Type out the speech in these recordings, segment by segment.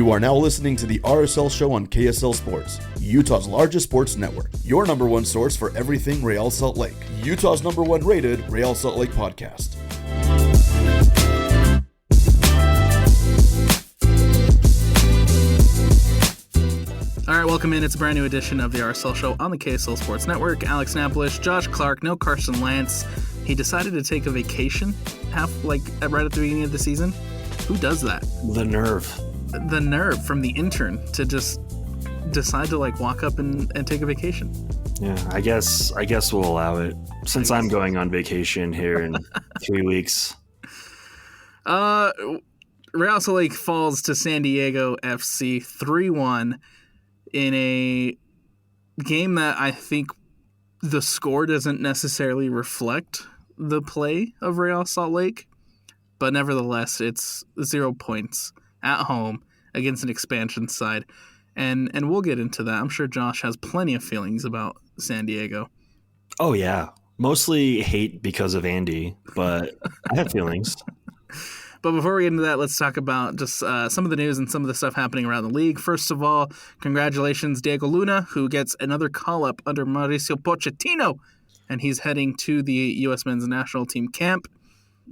You are now listening to the RSL Show on KSL Sports, Utah's largest sports network. Your number one source for everything Real Salt Lake. Utah's number one rated Real Salt Lake podcast. All right, welcome in. It's a brand new edition of the RSL Show on the KSL Sports Network. Alex Napoles, Josh Clark, no Carson Lance. He decided to take a vacation right at the beginning of the season. Who does that? The nerve. The nerve from the intern to just decide to walk up and take a vacation. Yeah, I guess we'll allow it since I'm going on vacation here in 3 weeks. Real Salt Lake falls to San Diego FC 3-1 in a game that I think the score doesn't necessarily reflect the play of Real Salt Lake, but nevertheless, it's 0 points at home against an expansion side. And we'll get into that. I'm sure Josh has plenty of feelings about San Diego. Oh, yeah. Mostly hate because of Andy, but I have feelings. But before we get into that, let's talk about just some of the news and some of the stuff happening around the league. First of all, congratulations, Diego Luna, who gets another call-up under Mauricio Pochettino, and he's heading to the U.S. men's national team camp.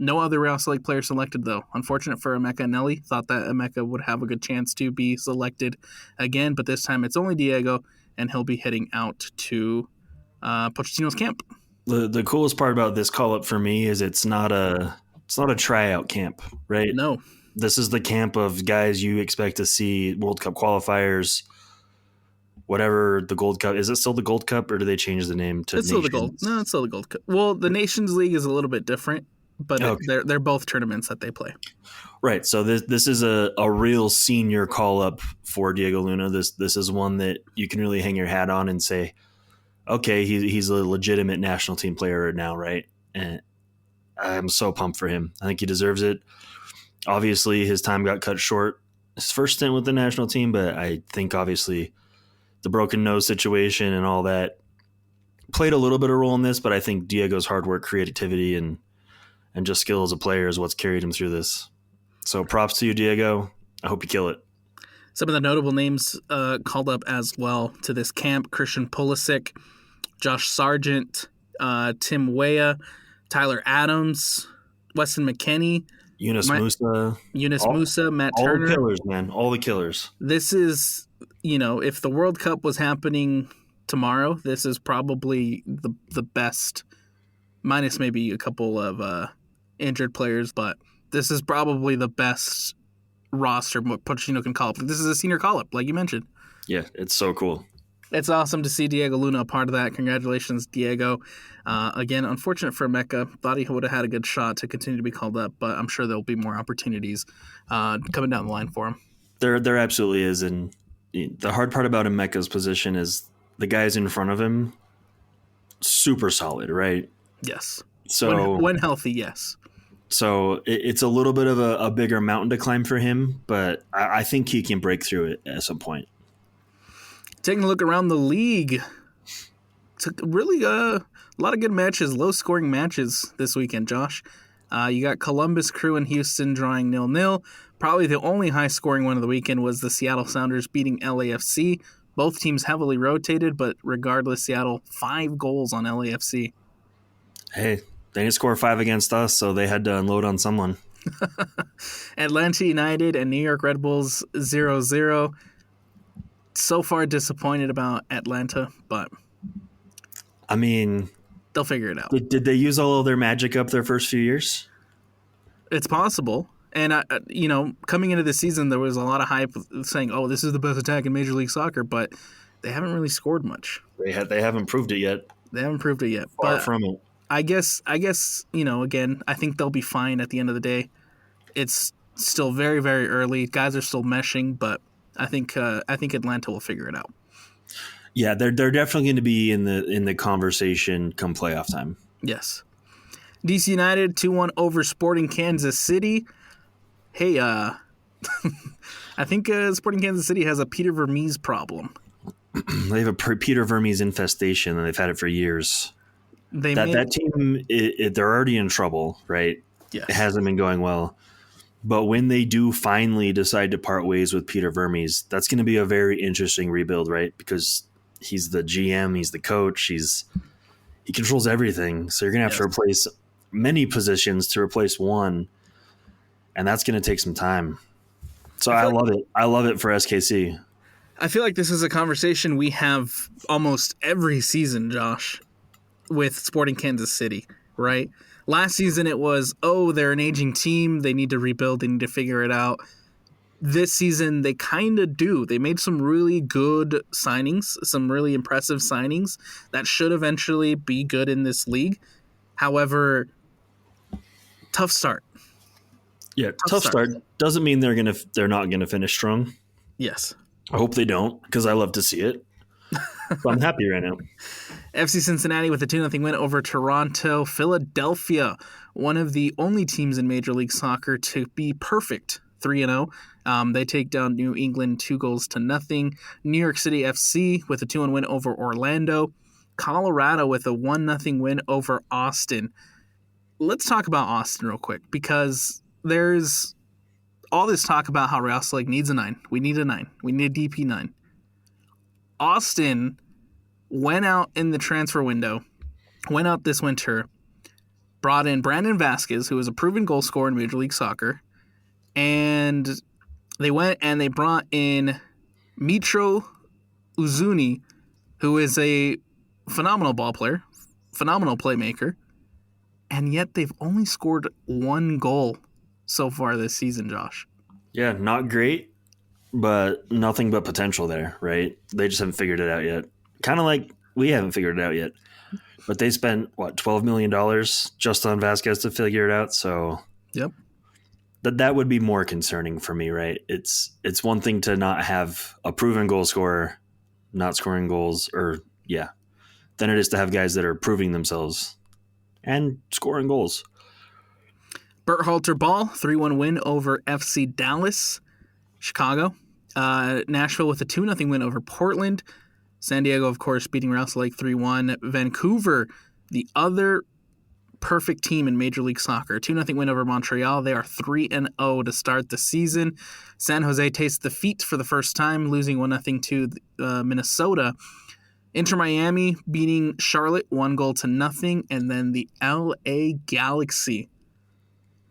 No other Real Salt Lake player selected, though. Unfortunate for Emeka and Nelly. Thought that Emeka would have a good chance to be selected again, but this time it's only Diego, and he'll be heading out to Pochettino's camp. The coolest part about this call-up for me is it's not a tryout camp, right? No. This is the camp of guys you expect to see World Cup qualifiers, whatever the Gold Cup. Is it still the Gold Cup, or do they change the name to It's Nations? still the Gold. No, it's still the Gold Cup. Well, the Nations League is a little bit different, but okay. they're both tournaments that they play. Right. So this is a real senior call-up for Diego Luna. This is one that you can really hang your hat on and say, okay, he's a legitimate national team player now, right? And I'm so pumped for him. I think he deserves it. Obviously, his time got cut short. His first stint with the national team, but I think obviously the broken nose situation and all that played a little bit of role in this, but I think Diego's hard work, creativity, and just skill as a player is what's carried him through this. So props to you, Diego. I hope you kill it. Some of the notable names called up as well to this camp: Christian Pulisic, Josh Sargent, Tim Weah, Tyler Adams, Weston McKennie, Yunus Musa, Matt Turner. All the killers, man. All the killers. This is, if the World Cup was happening tomorrow, this is probably the best, minus maybe a couple of injured players, but this is probably the best roster Pochettino can call up. This is a senior call-up, like you mentioned. Yeah, it's so cool. It's awesome to see Diego Luna a part of that. Congratulations, Diego. Again, unfortunate for Emeka. Thought he would have had a good shot to continue to be called up, but I'm sure there'll be more opportunities coming down the line for him. There absolutely is, and the hard part about Emeka's position is the guys in front of him, super solid, right? Yes. So when healthy, yes. So it's a little bit of a bigger mountain to climb for him, but I think he can break through it at some point. Taking a look around the league, took really a lot of good matches, low-scoring matches this weekend, Josh. You got Columbus Crew and Houston drawing 0-0. Probably the only high-scoring one of the weekend was the Seattle Sounders beating LAFC. Both teams heavily rotated, but regardless, Seattle 5 goals on LAFC. Hey, they didn't score 5 against us, so they had to unload on someone. Atlanta United and New York Red Bulls 0-0. So far disappointed about Atlanta, but I mean, they'll figure it out. Did they use all of their magic up their first few years? It's possible. And, coming into the season, there was a lot of hype saying, oh, this is the best attack in Major League Soccer, but they haven't really scored much. They haven't proved it yet. Far from it. I guess, again, I think they'll be fine at the end of the day. It's still very, very early. Guys are still meshing, but I think Atlanta will figure it out. Yeah, they're definitely going to be in the conversation come playoff time. Yes. DC United 2-1 over Sporting Kansas City. Hey, I think Sporting Kansas City has a Peter Vermees problem. They have a Peter Vermees infestation, and they've had it for years. That team, they're already in trouble, right? Yes. It hasn't been going well. But when they do finally decide to part ways with Peter Vermes, that's going to be a very interesting rebuild, right? Because he's the GM, he's the coach, he controls everything. So you're going to have to replace many positions to replace one, and that's going to take some time. So I love it. I love it for SKC. I feel like this is a conversation we have almost every season, Josh, with Sporting Kansas City, right? Last season it was, they're an aging team. They need to rebuild. They need to figure it out. This season they kind of do. They made some really good signings, some really impressive signings that should eventually be good in this league. However, tough start. Yeah, tough start doesn't mean they're not gonna finish strong. Yes. I hope they don't, because I love to see it. So I'm happy right now. FC Cincinnati with a 2-0 win over Toronto. Philadelphia, one of the only teams in Major League Soccer to be perfect, 3-0. They take down New England 2-0. New York City FC with a 2-1 win over Orlando. Colorado with a 1-0 win over Austin. Let's talk about Austin real quick, because there's all this talk about how Real Salt Lake needs a 9. We need a 9. We need a DP 9. Austin went out in the transfer window, went out this winter, brought in Brandon Vasquez, who is a proven goal scorer in Major League Soccer, and they went and they brought in Mitro Uzuni, who is a phenomenal ball player, phenomenal playmaker, and yet they've only scored 1 goal so far this season, Josh. Yeah, not great, but nothing but potential there, right? They just haven't figured it out yet. Kind of like we haven't figured it out yet. But they spent, $12 million just on Vasquez to figure it out. So yep, that would be more concerning for me, right? It's one thing to not have a proven goal scorer not scoring goals, than it is to have guys that are proving themselves and scoring goals. Berhalter Ball, 3-1 win over FC Dallas. Chicago. Nashville with a 2-0 win over Portland. San Diego, of course, beating Real Salt Lake 3-1. Vancouver, the other perfect team in Major League Soccer. 2-0 win over Montreal. They are 3-0 to start the season. San Jose tastes defeat for the first time, losing 1-0 to Minnesota. Inter Miami beating Charlotte 1-0. And then the LA Galaxy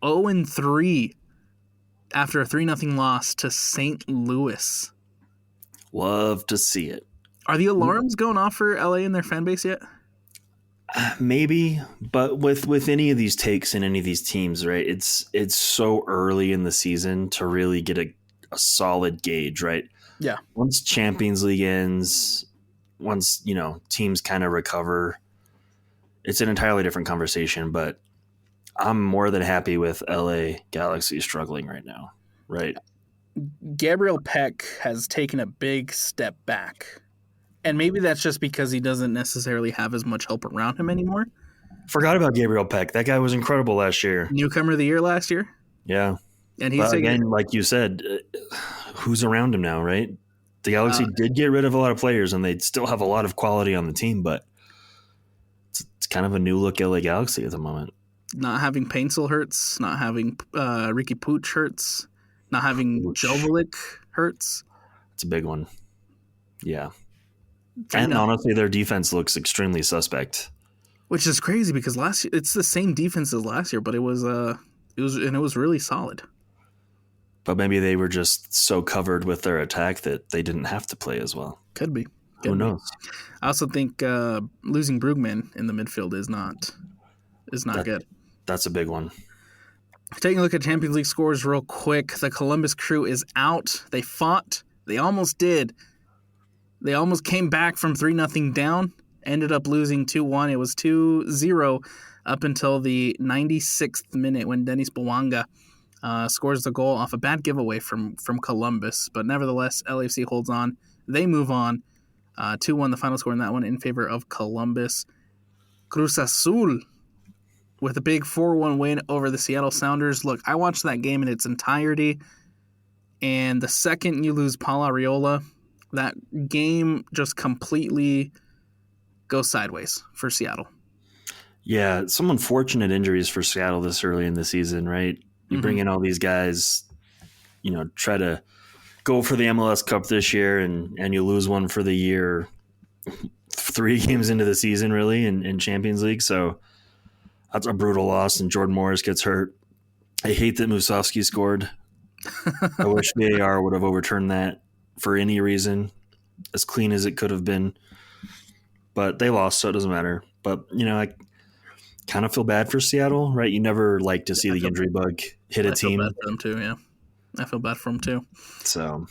0-3 after a 3-0 loss to St. Louis. Love to see it. Are the alarms going off for LA and their fan base yet? Maybe, but with any of these takes in any of these teams, right? It's so early in the season to really get a solid gauge, right? Yeah. Once Champions League ends, once teams kind of recover, it's an entirely different conversation. But I'm more than happy with LA Galaxy struggling right now, right? Gabriel Peck has taken a big step back. And maybe that's just because he doesn't necessarily have as much help around him anymore. Forgot about Gabriel Peck. That guy was incredible last year. Newcomer of the year last year. Yeah. And he's again, like you said, who's around him now, right? The Galaxy did get rid of a lot of players, and they still have a lot of quality on the team, but it's kind of a new look LA Galaxy at the moment. Not having Paintsel hurts. Not having Ricky Pooch hurts. Not having Joveljic hurts. It's a big one. Yeah. And honestly, their defense looks extremely suspect. Which is crazy because last year it's the same defense as last year, but it was really solid. But maybe they were just so covered with their attack that they didn't have to play as well. Could be. Who knows? I also think losing Brugman in the midfield is not good. That's a big one. Taking a look at Champions League scores real quick. The Columbus Crew is out. They fought. They almost did. They almost came back from 3-0 down. Ended up losing 2-1. It was 2-0 up until the 96th minute when Denis Bouanga scores the goal off a bad giveaway from Columbus. But nevertheless, LAFC holds on. They move on. 2-1 the final score in that one in favor of Columbus. Cruz Azul with a big 4-1 win over the Seattle Sounders. Look, I watched that game in its entirety, and the second you lose Paul Arriola, that game just completely goes sideways for Seattle. Yeah, some unfortunate injuries for Seattle this early in the season, right? You bring in all these guys, try to go for the MLS Cup this year, and you lose one for the year 3 games into the season, really, in Champions League. So that's a brutal loss, and Jordan Morris gets hurt. I hate that Musovski scored. I wish VAR would have overturned that for any reason, as clean as it could have been. But they lost, so it doesn't matter. But, I kind of feel bad for Seattle, right? You never like to see the injury bug hit a team. I feel bad for them too, yeah. I feel bad for them too. So,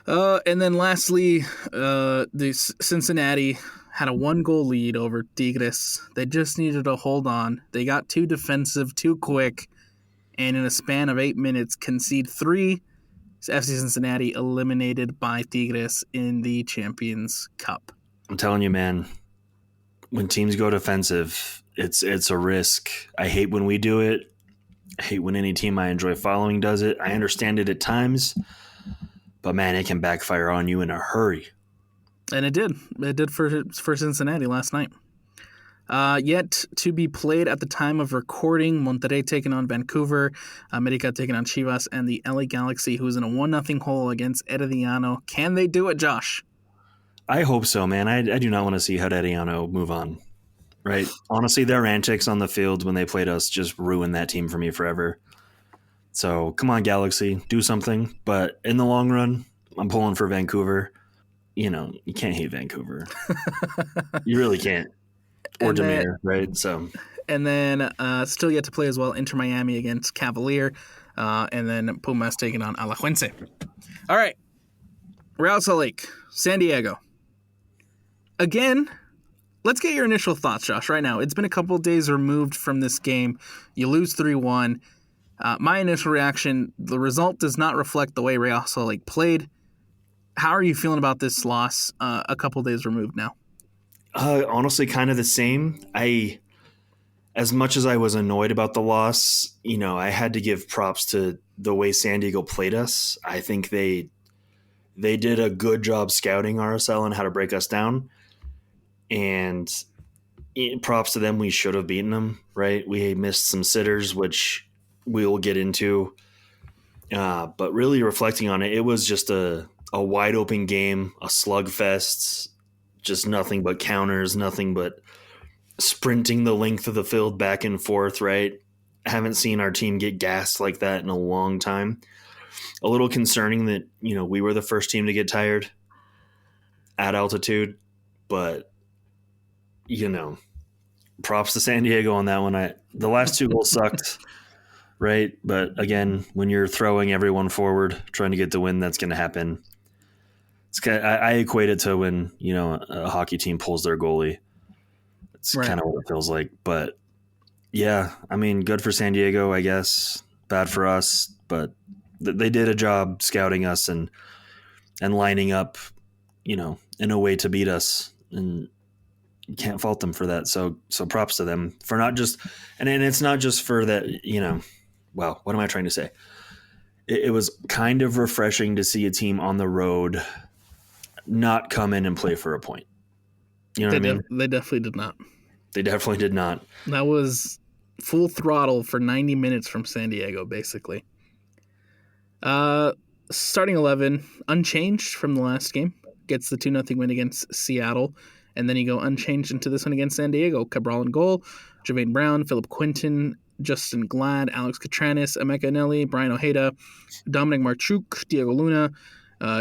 and then lastly, the Cincinnati had a 1-goal lead over Tigres. They just needed to hold on. They got too defensive, too quick, and in a span of 8 minutes, concede 3. FC Cincinnati eliminated by Tigres in the Champions Cup. I'm telling you, man, when teams go defensive, it's a risk. I hate when we do it. I hate when any team I enjoy following does it. I understand it at times, but man, it can backfire on you in a hurry. And it did. It did for Cincinnati last night. Yet to be played at the time of recording, Monterrey taking on Vancouver, America taking on Chivas, and the LA Galaxy, who's in a 1-0 hole against Herediano. Can they do it, Josh? I hope so, man. I do not want to see Herediano move on. Right? Honestly, their antics on the field when they played us just ruined that team for me forever. So, come on, Galaxy, do something. But in the long run, I'm pulling for Vancouver. You can't hate Vancouver. You really can't. Or Demir, right? So, and then still yet to play as well, Inter Miami against Cavalier, and then Pumas taking on Alajuelense. All right, Real Salt Lake, San Diego. Again, let's get your initial thoughts, Josh, right now. It's been a couple of days removed from this game. You lose 3-1. My initial reaction, the result does not reflect the way Real Salt Lake played. How are you feeling about this loss a couple of days removed now? Honestly, kind of the same. As much as I was annoyed about the loss, I had to give props to the way San Diego played us. I think they did a good job scouting RSL and how to break us down. And props to them, we should have beaten them, right? We missed some sitters, which we'll get into. But really reflecting on it, it was just a wide open game, a slugfest, just nothing but counters, nothing but sprinting the length of the field back and forth, right? I haven't seen our team get gassed like that in a long time. A little concerning that, we were the first team to get tired at altitude, but props to San Diego on that one. The last 2 goals sucked, right? But again, when you're throwing everyone forward, trying to get the win, that's going to happen. It's I equate it to when a hockey team pulls their goalie. It's right. Kind of what it feels like. But yeah, I mean, good for San Diego, I guess. Bad for us, but they did a job scouting us and lining up, in a way to beat us, and you can't fault them for that. So props to them for not just, and it's not just for that, well, what am I trying to say? It was kind of refreshing to see a team on the road not come in and play for a point. You know what I mean? They definitely did not. They definitely did not. That was full throttle for 90 minutes from San Diego, basically. Starting 11, unchanged from the last game. Gets the 2-0 win against Seattle. And then you go unchanged into this one against San Diego. Cabral in goal, Jermaine Brown, Philip Quinton, Justin Glad, Alex Catranis, Emeka Nelly, Brian Ojeda, Dominic Marchuk, Diego Luna,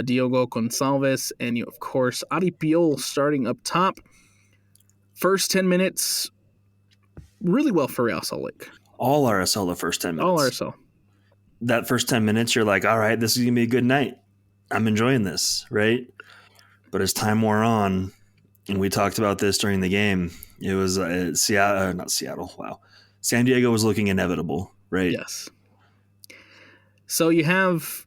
Diogo Gonçalves, and you, of course, Adi Piol starting up top. First 10 minutes, really well for Real Salt Lake. All RSL the first 10 minutes. All RSL. That first 10 minutes, you're like, all right, this is going to be a good night. I'm enjoying this, right? But as time wore on, and we talked about this during the game, it was San Diego was looking inevitable, right? Yes. So you have,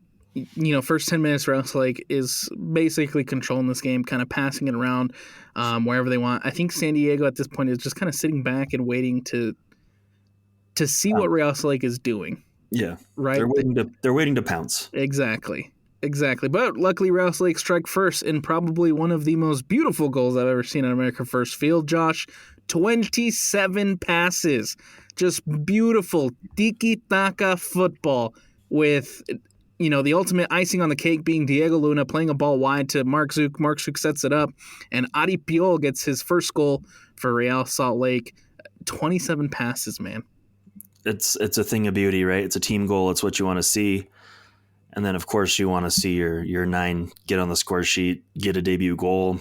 first 10 minutes, Real Salt Lake is basically controlling this game, kind of passing it around wherever they want. I think San Diego at this point is just kind of sitting back and waiting to see what Real Salt Lake is doing. Yeah. Right? They're waiting to pounce. Exactly. But luckily, Real Salt Lake strike first in probably one of the most beautiful goals I've ever seen on America First Field, Josh. 27 passes. Just beautiful tiki-taka football with, the ultimate icing on the cake being Diego Luna playing a ball wide to Mark Zook. Mark Zook sets it up, and Adi Piol gets his first goal for Real Salt Lake. 27 passes, man. It's a thing of beauty, right? It's a team goal. It's what you want to see. And then, of course, you want to see your 9 get on the score sheet, get a debut goal.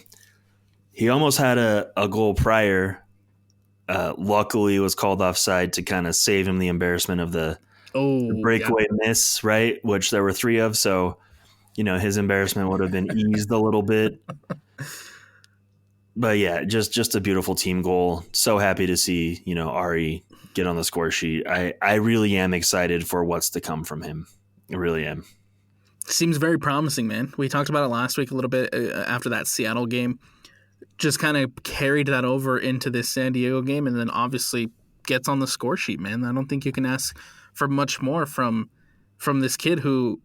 He almost had a goal prior. Luckily, was called offside to kind of save him the embarrassment of the breakaway miss, right? Which there were 3 of. So, his embarrassment would have been eased a little bit. But yeah, just a beautiful team goal. So happy to see, Ari get on the score sheet. I really am excited for what's to come from him. I really am. Seems very promising, man. We talked about it last week a little bit after that Seattle game. Just kind of carried that over into this San Diego game, and then obviously gets on the score sheet, man. I don't think you can ask for much more from this kid who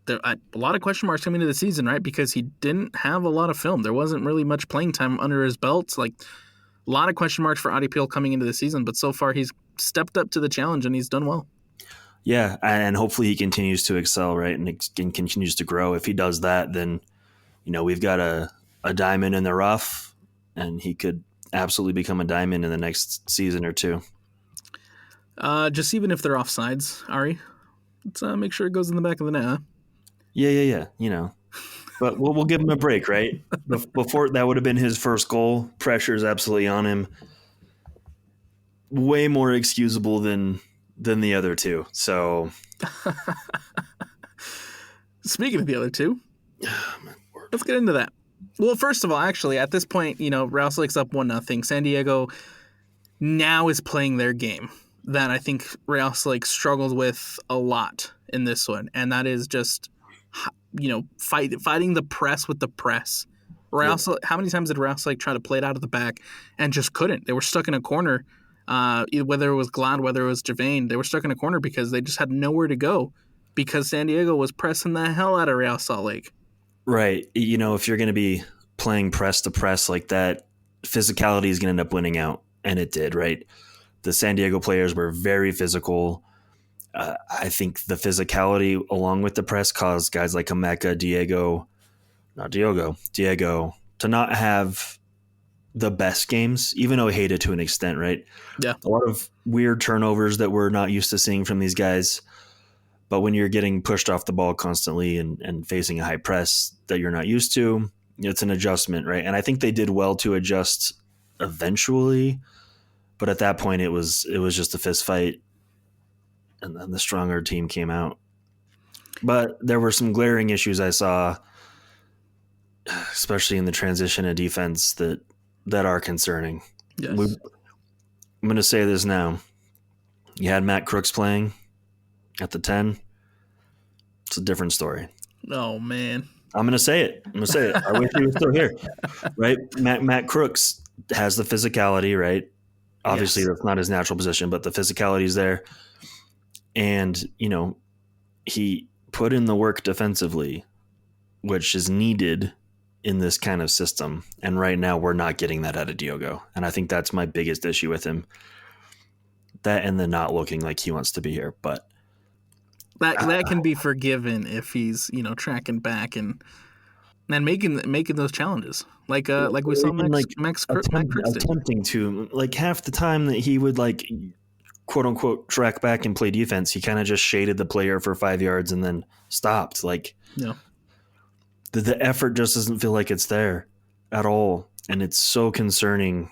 a lot of question marks coming into the season, right? Because he didn't have a lot of film. There wasn't really much playing time under his belt. Like, a lot of question marks for Adi Piol coming into the season, but so far he's stepped up to the challenge and he's done well. Yeah, and hopefully he continues to excel, right, and continues to grow. If he does that, then, we've got a diamond in the rough, and he could absolutely become a diamond in the next season or 2. Just even if they're offsides, Ari, let's make sure it goes in the back of the net, huh? Yeah. But we'll give him a break, right? Before that would have been his first goal. Pressure's absolutely on him. Way more excusable than the other 2. So, speaking of the other 2, let's get into that. Well, first of all, actually, at this point, Real Salt Lake's up 1-0. San Diego now is playing their game that I think Real Salt Lake struggled with a lot in this one, and that is just, fighting the press with the press. How many times did Real Salt Lake try to play it out of the back and just couldn't? They were stuck in a corner. Whether it was Glad, whether it was Javane, they were stuck in a corner because they just had nowhere to go because San Diego was pressing the hell out of Real Salt Lake. Right. If you're going to be playing press to press like that, physicality is going to end up winning out. And it did, right? The San Diego players were very physical. I think the physicality along with the press caused guys like Emeka, Diego to not have the best games, even though hated to an extent, right? Yeah. A lot of weird turnovers that we're not used to seeing from these guys. But when you're getting pushed off the ball constantly and facing a high press that you're not used to, it's an adjustment, right? And I think they did well to adjust eventually. But at that point, it was just a fist fight. And then the stronger team came out. But there were some glaring issues I saw, especially in the transition and defense, that are concerning. Yes. I'm going to say this now. You had Matt Crooks playing at the 10. It's a different story. Oh, man. I'm going to say it. I wish he was still here, right? Matt Crooks has the physicality, right? Obviously, yes. That's not his natural position, but the physicality is there. And, he put in the work defensively, which is needed in this kind of system. And right now we're not getting that out of Diogo. And I think that's my biggest issue with him. That and the not looking like he wants to be here. But that can be forgiven if he's, tracking back and making those challenges. Like we saw Max Crooks attempting to, like, half the time that he would, like, quote unquote track back and play defense, he kind of just shaded the player for 5 yards and then stopped. Like, yeah. The effort just doesn't feel like it's there at all. And it's so concerning.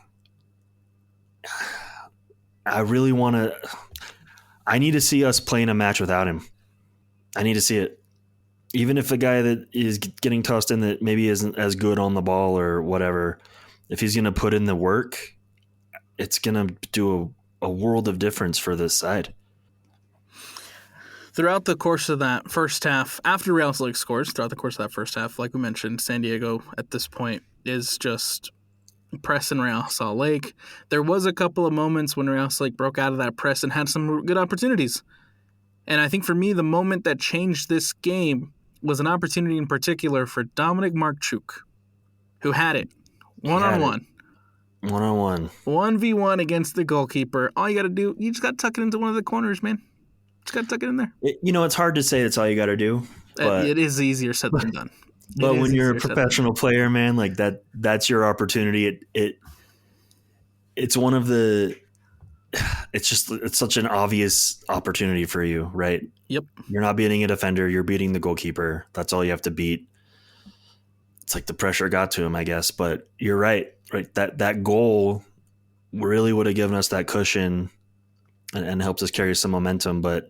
I need to see us playing a match without him. I need to see it. Even if a guy that is getting tossed in that maybe isn't as good on the ball or whatever, if he's going to put in the work, it's going to do a world of difference for this side. Throughout the course of that first half, after Real Salt Lake scores, throughout the course of that first half, like we mentioned, San Diego at this point is just pressing Real Salt Lake. There was a couple of moments when Real Salt Lake broke out of that press and had some good opportunities. And I think for me, the moment that changed this game was an opportunity in particular for Dominic Markchuk, who had it one-on-one 1-on-1. 1v1 against the goalkeeper. All you got to do, you just got to tuck it into one of the corners, man. Just got to tuck it in there. It's hard to say that's all you got to do. But It is easier said than done. But when you're a professional player, man, like that's your opportunity. It's one of the. It's such an obvious opportunity for you, right? Yep. You're not beating a defender. You're beating the goalkeeper. That's all you have to beat. It's like the pressure got to him, I guess. But you're right. Right. That goal really would have given us that cushion and helped us carry some momentum. But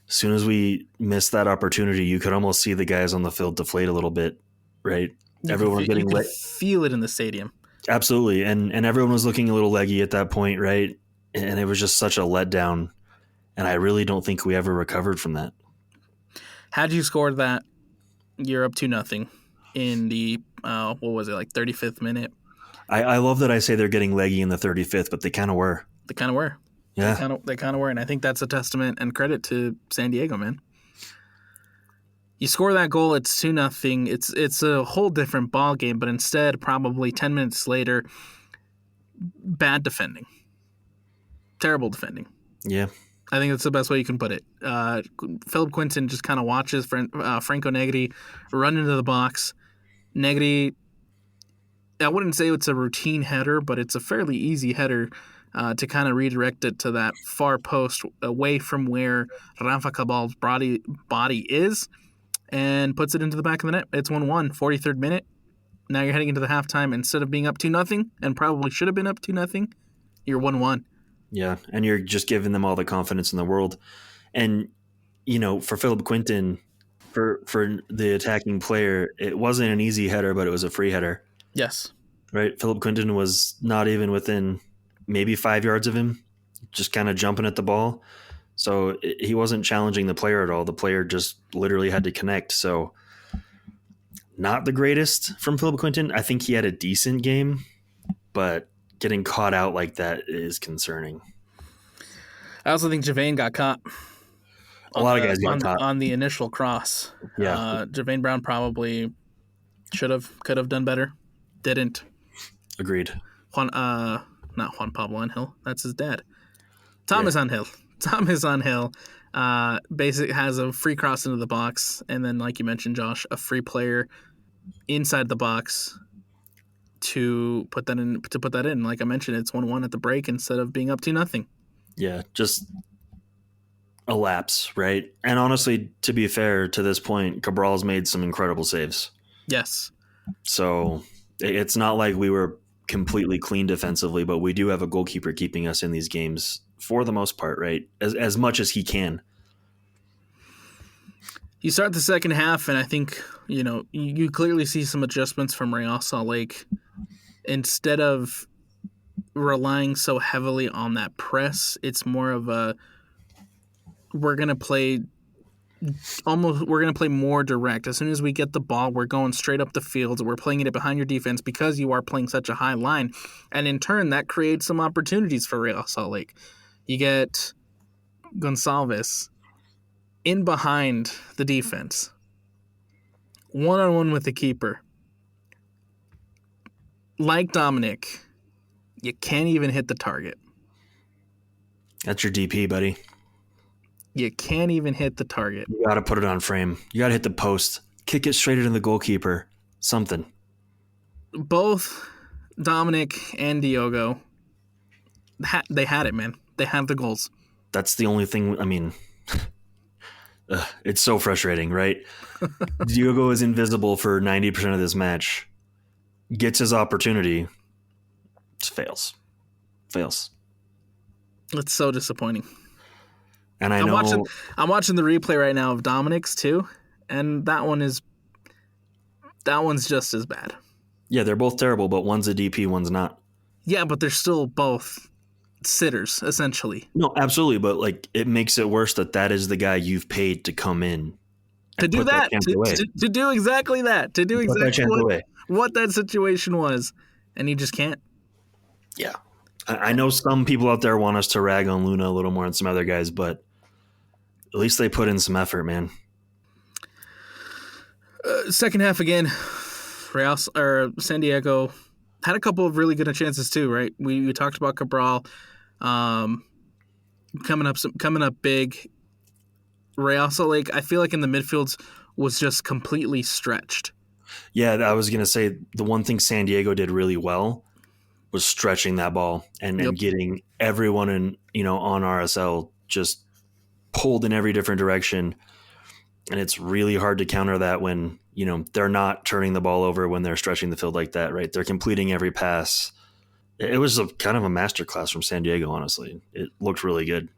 as soon as we missed that opportunity, you could almost see the guys on the field deflate a little bit, right? Everyone getting you could feel it in the stadium. Absolutely. And everyone was looking a little leggy at that point, right? And it was just such a letdown. And I really don't think we ever recovered from that. Had you scored that, you're up 2-0 in the, 35th minute? I love that I say they're getting leggy in the 35th, but they kind of were. They kind of were. Yeah. They kind of were. And I think that's a testament and credit to San Diego, man. You score that goal, it's 2-0. It's a whole different ball game, but instead, probably 10 minutes later, bad defending. Terrible defending. Yeah. I think that's the best way you can put it. Philip Quinton just kind of watches Franco Negri run into the box. Negri, I wouldn't say it's a routine header, but it's a fairly easy header to kind of redirect it to that far post away from where Rafa Cabal's body is, and puts it into the back of the net. It's 1-1, 43rd minute. Now you're heading into the halftime. Instead of being up 2-0, and probably should have been up 2-0, you're 1-1. Yeah, and you're just giving them all the confidence in the world. And, for Philip Quinton, for the attacking player, it wasn't an easy header, but it was a free header. Yes. Right? Philip Quinton was not even within maybe 5 yards of him, just kind of jumping at the ball. So he wasn't challenging the player at all. The player just literally had to connect. So not the greatest from Philip Quinton. I think he had a decent game, but getting caught out like that is concerning. I also think Javane got caught. A lot of guys got caught on the initial cross. Yeah. Javane Brown probably could have done better. Didn't. Agreed. Not Juan Pablo Angel. That's his dad. Thomas Angel. Basically has a free cross into the box, and then, like you mentioned, Josh, a free player inside the box to put that in. Like I mentioned, it's 1-1 at the break instead of being up 2-0. Yeah, just a lapse, right? And honestly, to be fair, to this point, Cabral's made some incredible saves. Yes. So it's not like we were completely clean defensively, but we do have a goalkeeper keeping us in these games for the most part, right? As much as he can. You start the second half, and I think, you clearly see some adjustments from Real Salt Lake. Instead of relying so heavily on that press, it's more of we're going to play more direct. As soon as we get the ball, we're going straight up the field. We're playing it behind your defense because you are playing such a high line. And in turn, that creates some opportunities for Real Salt Lake. You get Gonçalves in behind the defense, one-on-one with the keeper. Like Dominic, you can't even hit the target. That's your DP, buddy. You can't even hit the target. You got to put it on frame. You got to hit the post. Kick it straight into the goalkeeper. Something. Both Dominic and Diogo, they had it, man. They had the goals. That's the only thing. I mean, it's so frustrating, right? Diogo is invisible for 90% of this match. Gets his opportunity. Just fails. It's so disappointing. And I'm watching the replay right now of Dominic's too, and that one's just as bad. Yeah, they're both terrible, but one's a DP, one's not. Yeah, but they're still both sitters, essentially. No, absolutely, but it makes it worse that is the guy you've paid to come in to do that, to do exactly that, to do exactly what that situation was, and you just can't. Yeah. I know some people out there want us to rag on Luna a little more than some other guys, but at least they put in some effort, man. Second half again, San Diego had a couple of really good chances too, right? We talked about Cabral coming up big. Real Salt Lake, I feel like in the midfields was just completely stretched. Yeah, I was going to say the one thing San Diego did really well was stretching that ball and getting everyone on RSL just pulled in every different direction. And it's really hard to counter that when, they're not turning the ball over when they're stretching the field like that, right? They're completing every pass. It was kind of a masterclass from San Diego, honestly. It looked really good.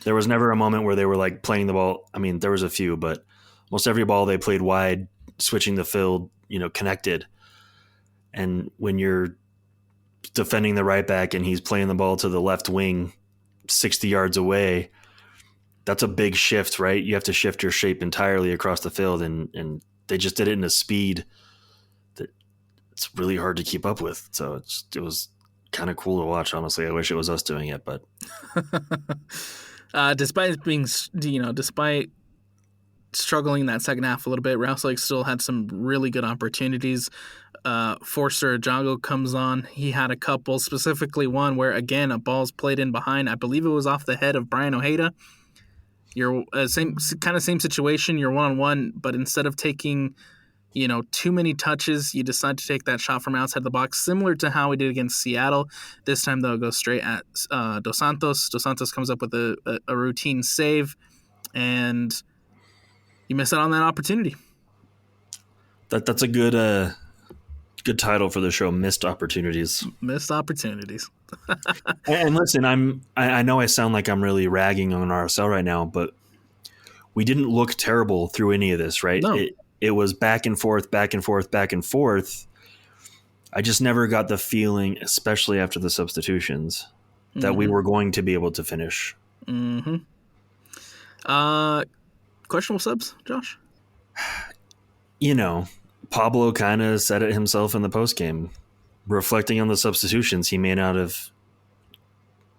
There was never a moment where they were like playing the ball. I mean, there was a few, but most every ball they played wide, switching the field, connected. And when you're defending the right back and he's playing the ball to the left wing 60 yards away, that's a big shift, right? You have to shift your shape entirely across the field, and they just did it in a speed that it's really hard to keep up with. So it was kind of cool to watch, honestly. I wish it was us doing it, but despite struggling in that second half a little bit, Real Salt Lake still had some really good opportunities. Forster Ajago comes on. He had a couple, specifically one where, again, a ball's played in behind. I believe it was off the head of Brian Ojeda. You're same situation. You're 1-on-1, but instead of taking, too many touches, you decide to take that shot from outside the box, similar to how we did against Seattle. This time, though, it goes straight at Dos Santos. Dos Santos comes up with a routine save, and you miss out on that opportunity. That's a good title for the show, Missed Opportunities. Missed opportunities. And listen, I know I sound like I'm really ragging on RSL right now, but we didn't look terrible through any of this, right? No. It was back and forth, back and forth, back and forth. I just never got the feeling, especially after the substitutions, that we were going to be able to finish. Mm-hmm. Questionable subs, Josh? Pablo kind of said it himself in the postgame. Reflecting on the substitutions, he may not have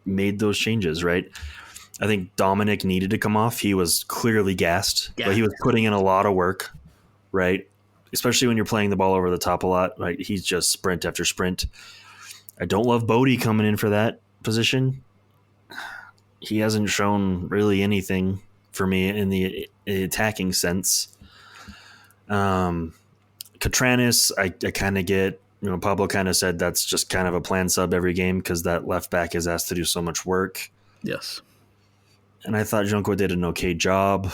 made those changes, right? I think Dominic needed to come off. He was clearly gassed, but he was putting in a lot of work, right? Especially when you're playing the ball over the top a lot, right? He's just sprint after sprint. I don't love Bodie coming in for that position. He hasn't shown really anything for me in the attacking sense. Catranis, I kind of get, Pablo kind of said that's just kind of a planned sub every game because that left back is asked to do so much work. Yes. And I thought Junko did an okay job.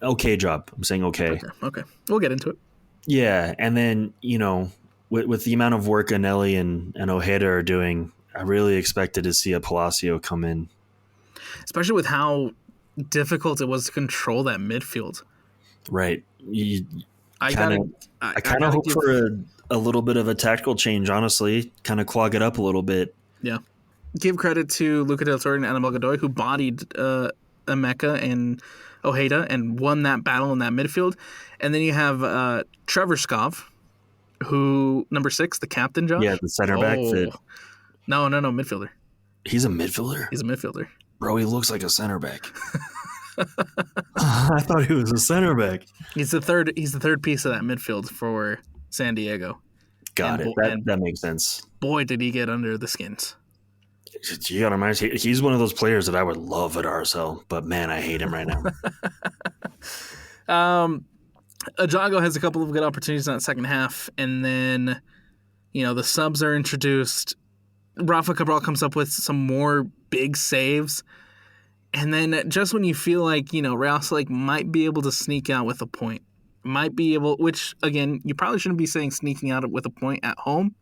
Okay job. I'm saying okay. Okay. We'll get into it. Yeah. And then, with the amount of work Anelli and Ojeda are doing, I really expected to see a Palacio come in. Especially with how difficult it was to control that midfield. Right. I kind of hope give... for a little bit of a tactical change, honestly. Kind of clog it up a little bit. Yeah. Give credit to Luca Del Torre and Anibal Godoy, who bodied Emeka and Ojeda and won that battle in that midfield. And then you have Trevor Skov, who, number 6, the captain, Josh? Yeah, the center back. No, midfielder. He's a midfielder? He's a midfielder. Bro, he looks like a center back. I thought he was a center back. He's the third piece of that midfield for San Diego. Got it. That makes sense. Boy, did he get under the skins. You got to imagine, he's one of those players that I would love at RSL, but man, I hate him right now. Ajago has a couple of good opportunities in that second half, and then, the subs are introduced. Rafa Cabral comes up with some more big saves. And then just when you feel like, Real Salt Lake might be able to sneak out with a point, which, again, you probably shouldn't be saying sneaking out with a point at home,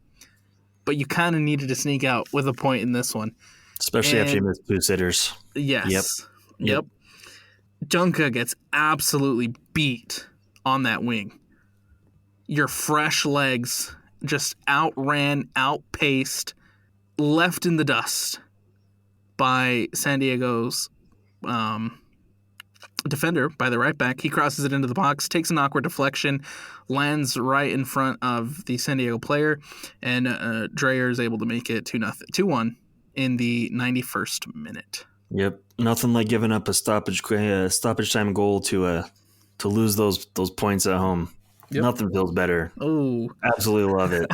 but you kind of needed to sneak out with a point in this one. Especially after you miss 2 sitters. Yes. Yep. Junka gets absolutely beat on that wing. Your fresh legs just outpaced, left in the dust by San Diego's defender, by the right back. He crosses it into the box, takes an awkward deflection, lands right in front of the San Diego player, and Dreyer is able to make it 2-1 in the 91st minute. Yep, nothing like giving up a stoppage time goal to lose those points at home. Yep. Nothing feels better. Oh, Absolutely love it.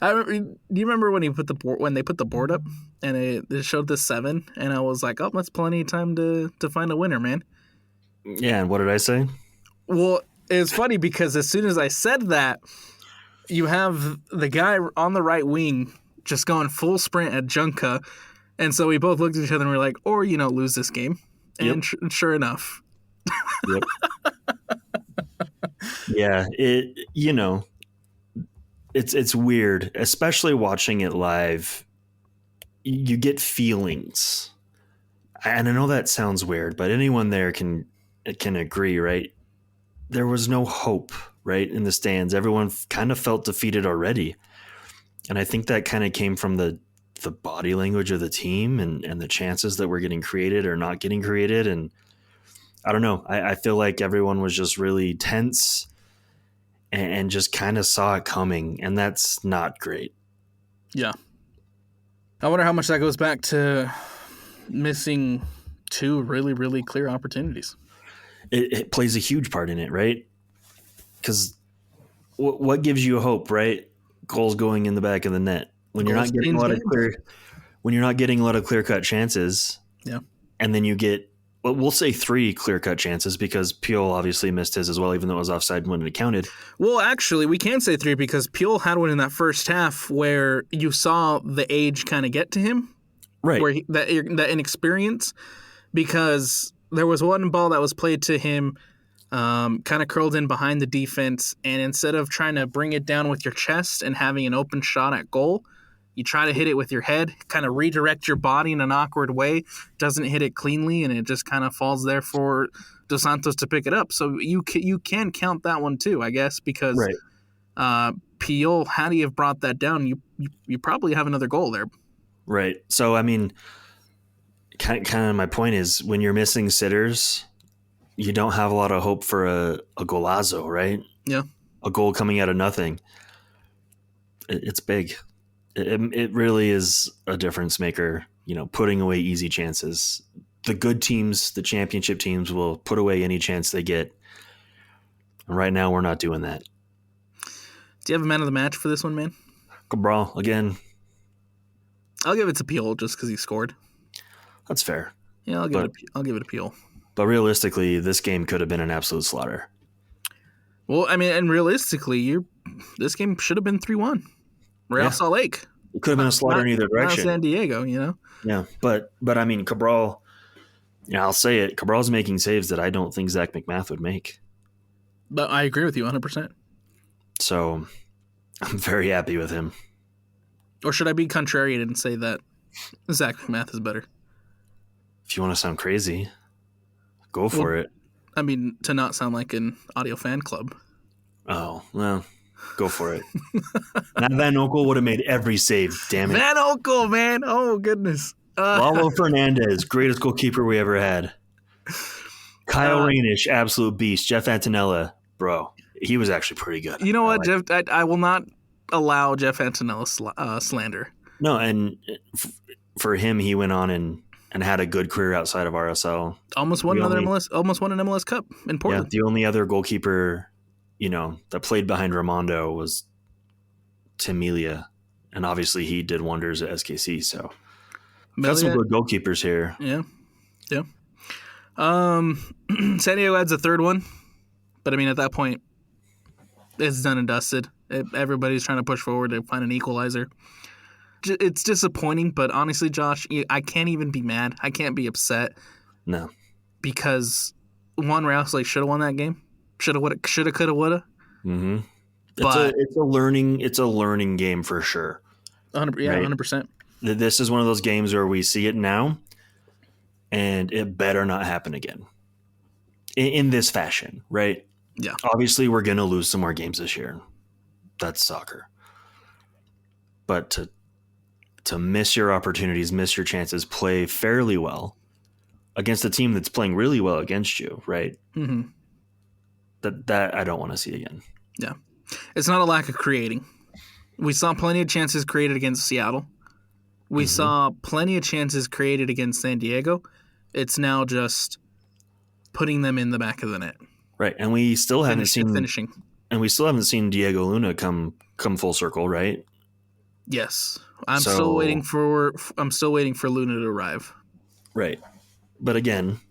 do you remember when they put the board up and it showed the 7, and I was like, oh, that's plenty of time to find a winner, man. Yeah, and what did I say? Well, it's funny because as soon as I said that, you have the guy on the right wing just going full sprint at Junka, and so we both looked at each other and we were like, or lose this game, and sure enough. Yep. Yeah, it's weird, especially watching it live. You get feelings, and I know that sounds weird, but anyone there can agree, right? There was no hope, right, in the stands. Everyone kind of felt defeated already, and I think that kind of came from the body language of the team and the chances that were getting created or not getting created. And I don't know. I feel like everyone was just really tense and just kind of saw it coming, and that's not great. Yeah. I wonder how much that goes back to missing 2 really, really clear opportunities. It plays a huge part in it, right? Because what gives you hope, right? Goals going in the back of the net when you're not getting a lot of clear cut chances. Yeah, and then you get, well, we'll say 3 clear cut chances because Puyol obviously missed his as well, even though it was offside when it counted. Well, actually, we can say 3 because Puyol had one in that first half where you saw the age kind of get to him, right? Where that inexperience, because there was one ball that was played to him, kind of curled in behind the defense, and instead of trying to bring it down with your chest and having an open shot at goal, you try to hit it with your head, kind of redirect your body in an awkward way, doesn't hit it cleanly, and it just kind of falls there for Dos Santos to pick it up. So you can count that one too, I guess, because Puyol, had he have brought that down, you probably have another goal there. Right. So, I mean, kind of my point is when you're missing sitters, you don't have a lot of hope for a golazo, right? Yeah. A goal coming out of nothing. It's big. It really is a difference maker, putting away easy chances. The good teams, the championship teams, will put away any chance they get. And right now, we're not doing that. Do you have a man of the match for this one, man? Cabral, again. I'll give it to Puyol just because he scored. That's fair. Yeah, I'll give it a Puyol. But realistically, this game could have been an absolute slaughter. Well, I mean, and realistically, this game should have been 3-1. Real Salt Lake. It could have been a slaughter in either direction. Not San Diego, Yeah, but I mean, Cabral, I'll say it. Cabral's making saves that I don't think Zach McMath would make. But I agree with you 100%. So I'm very happy with him. Or should I be contrarian and say that Zach McMath is better? If you want to sound crazy, go for it. I mean, to not sound like an audio fan club. Oh, well, go for it. Now Van Oekel would have made every save, damn it. Van Oekel, man. Oh, goodness. Lalo Fernandez, greatest goalkeeper we ever had. Kyle Rainish, absolute beast. Jeff Antonella, bro, he was actually pretty good. You know what, Jeff? I will not allow Jeff Antonella slander. No, and for him, he went on and had a good career outside of RSL. Almost won an MLS Cup in Portland. Yeah, the only other goalkeeper, that played behind Ramondo was Tim Melia, and obviously he did wonders at SKC. So got some good goalkeepers here. Yeah. San Diego adds a third one, but I mean at that point, it's done and dusted. Everybody's trying to push forward to find an equalizer. It's disappointing, but honestly, Josh, I can't even be mad. I can't be upset. No, because Real Salt Lake should have won that game. Shoulda, coulda, woulda. Mm-hmm. It's a learning game for sure. 100%. This is one of those games where we see it now, and it better not happen again in this fashion, right? Yeah. Obviously, we're gonna lose some more games this year. That's soccer. But to miss your opportunities, miss your chances, play fairly well against a team that's playing really well against you, right? Mm-hmm. That I don't want to see again. Yeah. It's not a lack of creating. We saw plenty of chances created against Seattle. We saw plenty of chances created against San Diego. It's now just putting them in the back of the net. Right. And we still haven't seen finishing. And we still haven't seen Diego Luna come full circle, right? Yes, I'm still waiting for Luna to arrive. Right. But again,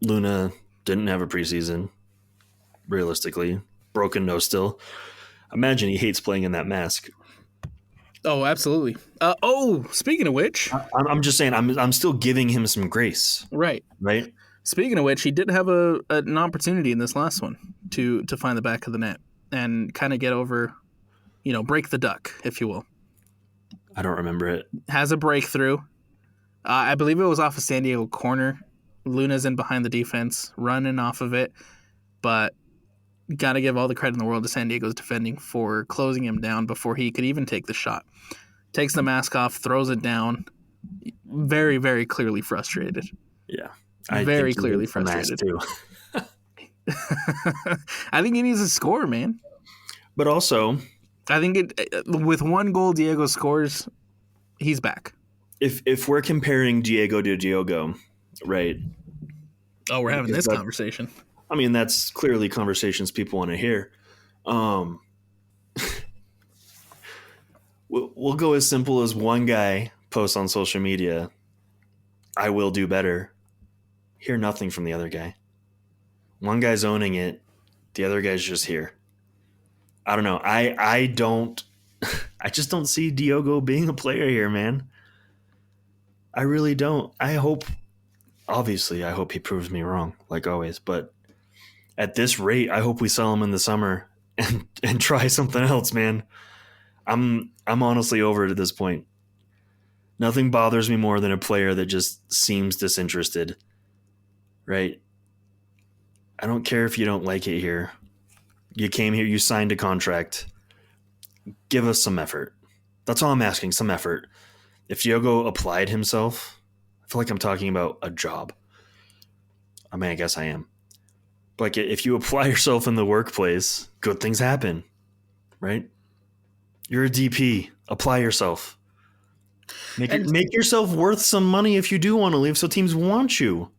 Luna didn't have a preseason, realistically. Broken nose still. Imagine he hates playing in that mask. Oh, absolutely. Speaking of which, I'm just saying, I'm still giving him some grace. right. Speaking of which, he did have an opportunity in this last one to find the back of the net and kind of get over, break the duck, if you will. I don't remember it. Has a breakthrough. I believe it was off a San Diego corner. Luna's in behind the defense, running off of it. But got to give all the credit in the world to San Diego's defending for closing him down before he could even take the shot. Takes the mask off, throws it down. Very, very clearly frustrated. Yeah. Very clearly frustrated. Too. I think he needs to score, man. But also, I think with one goal Diego scores, he's back. If we're comparing Diego to Diogo, right? Oh, we're having this conversation. I mean, that's clearly conversations people want to hear. We'll go as simple as one guy posts on social media, "I will do better." Hear nothing from the other guy. One guy's owning it, the other guy's just here. I don't know. I just don't see Diogo being a player here, man. I really don't. I hope he proves me wrong, like always. But at this rate, I hope we sell him in the summer and try something else, man. I'm honestly over it at this point. Nothing bothers me more than a player that just seems disinterested, right? I don't care if you don't like it here. You came here, you signed a contract. Give us some effort. That's all I'm asking, some effort. If Diogo applied himself, I feel like I'm talking about a job. I mean, I guess I am. Like, if you apply yourself in the workplace, good things happen, right? You're a DP. Apply yourself. Make yourself worth some money if you do want to leave, so teams want you.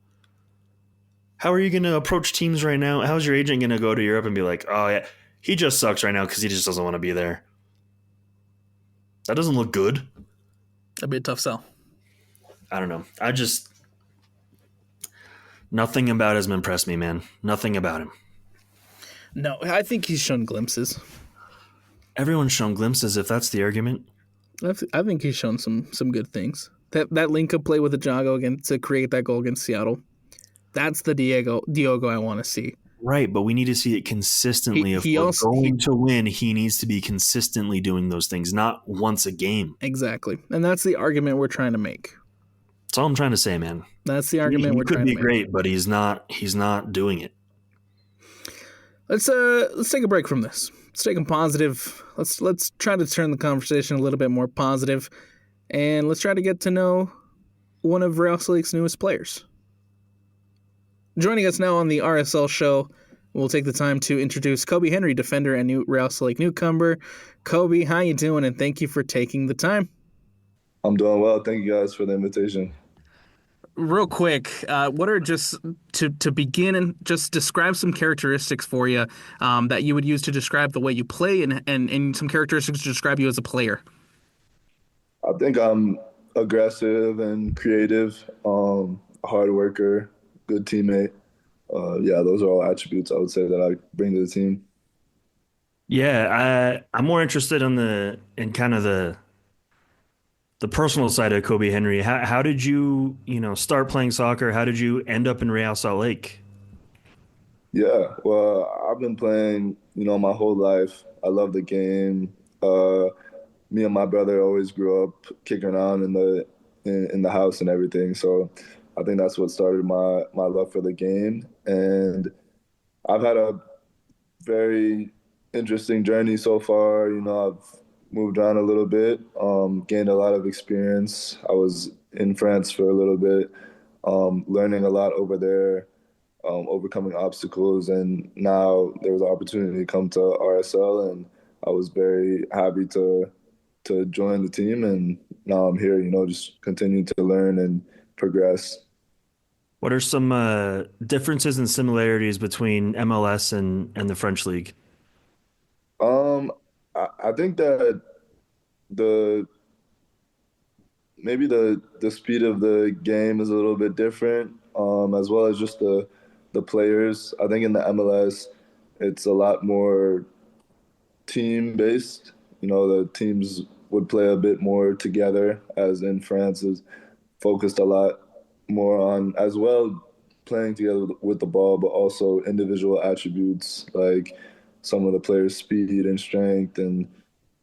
How are you going to approach teams right now? How's your agent going to go to Europe and be like, "Oh, yeah, he just sucks right now because he just doesn't want to be there"? That doesn't look good. That'd be a tough sell. I don't know. Nothing about him impressed me, man. Nothing about him. No, I think he's shown glimpses. Everyone's shown glimpses, if that's the argument. I think he's shown some good things. That link-up play with Ajago to create that goal against Seattle, that's the Diogo I want to see. Right, but we need to see it consistently. If we're going to win, he needs to be consistently doing those things, not once a game. Exactly, and that's the argument we're trying to make. That's all I'm trying to say, man. That's the argument we're trying to make. He could be great, but he's not doing it. Let's take a break from this. Let's take a positive. Let's try to turn the conversation a little bit more positive, and let's try to get to know one of Real Salt Lake's newest players. Joining us now on the RSL Show, we'll take the time to introduce Kobi Henry, defender and new Real Salt Lake newcomer. Kobi, how you doing? And thank you for taking the time. I'm doing well. Thank you guys for the invitation. Real quick, what are just to begin and just describe some characteristics for you that you would use to describe the way you play and some characteristics to describe you as a player? I think I'm aggressive and creative, a hard worker, good teammate. Those are all attributes I would say that I bring to the team. Yeah, I'm more interested in kind of the personal side of Kobi Henry. How did you start playing soccer? How did you end up in Real Salt Lake? Yeah, well, I've been playing, my whole life. I love the game. Me and my brother always grew up kicking around in the house and everything. So I think that's what started my love for the game. And I've had a very interesting journey so far. I've moved around a little bit, gained a lot of experience. I was in France for a little bit, learning a lot over there, overcoming obstacles. And now there was an opportunity to come to RSL, and I was very happy to join the team. And now I'm here, just continuing to learn and progress. What are some differences and similarities between MLS and the French league? Um, I think that the maybe the speed of the game is a little bit different, as well as just the players. I think in the MLS, it's a lot more team based. You know, the teams would play a bit more together, as in France is focused a lot more on as well playing together with the ball, but also individual attributes like some of the players' speed and strength and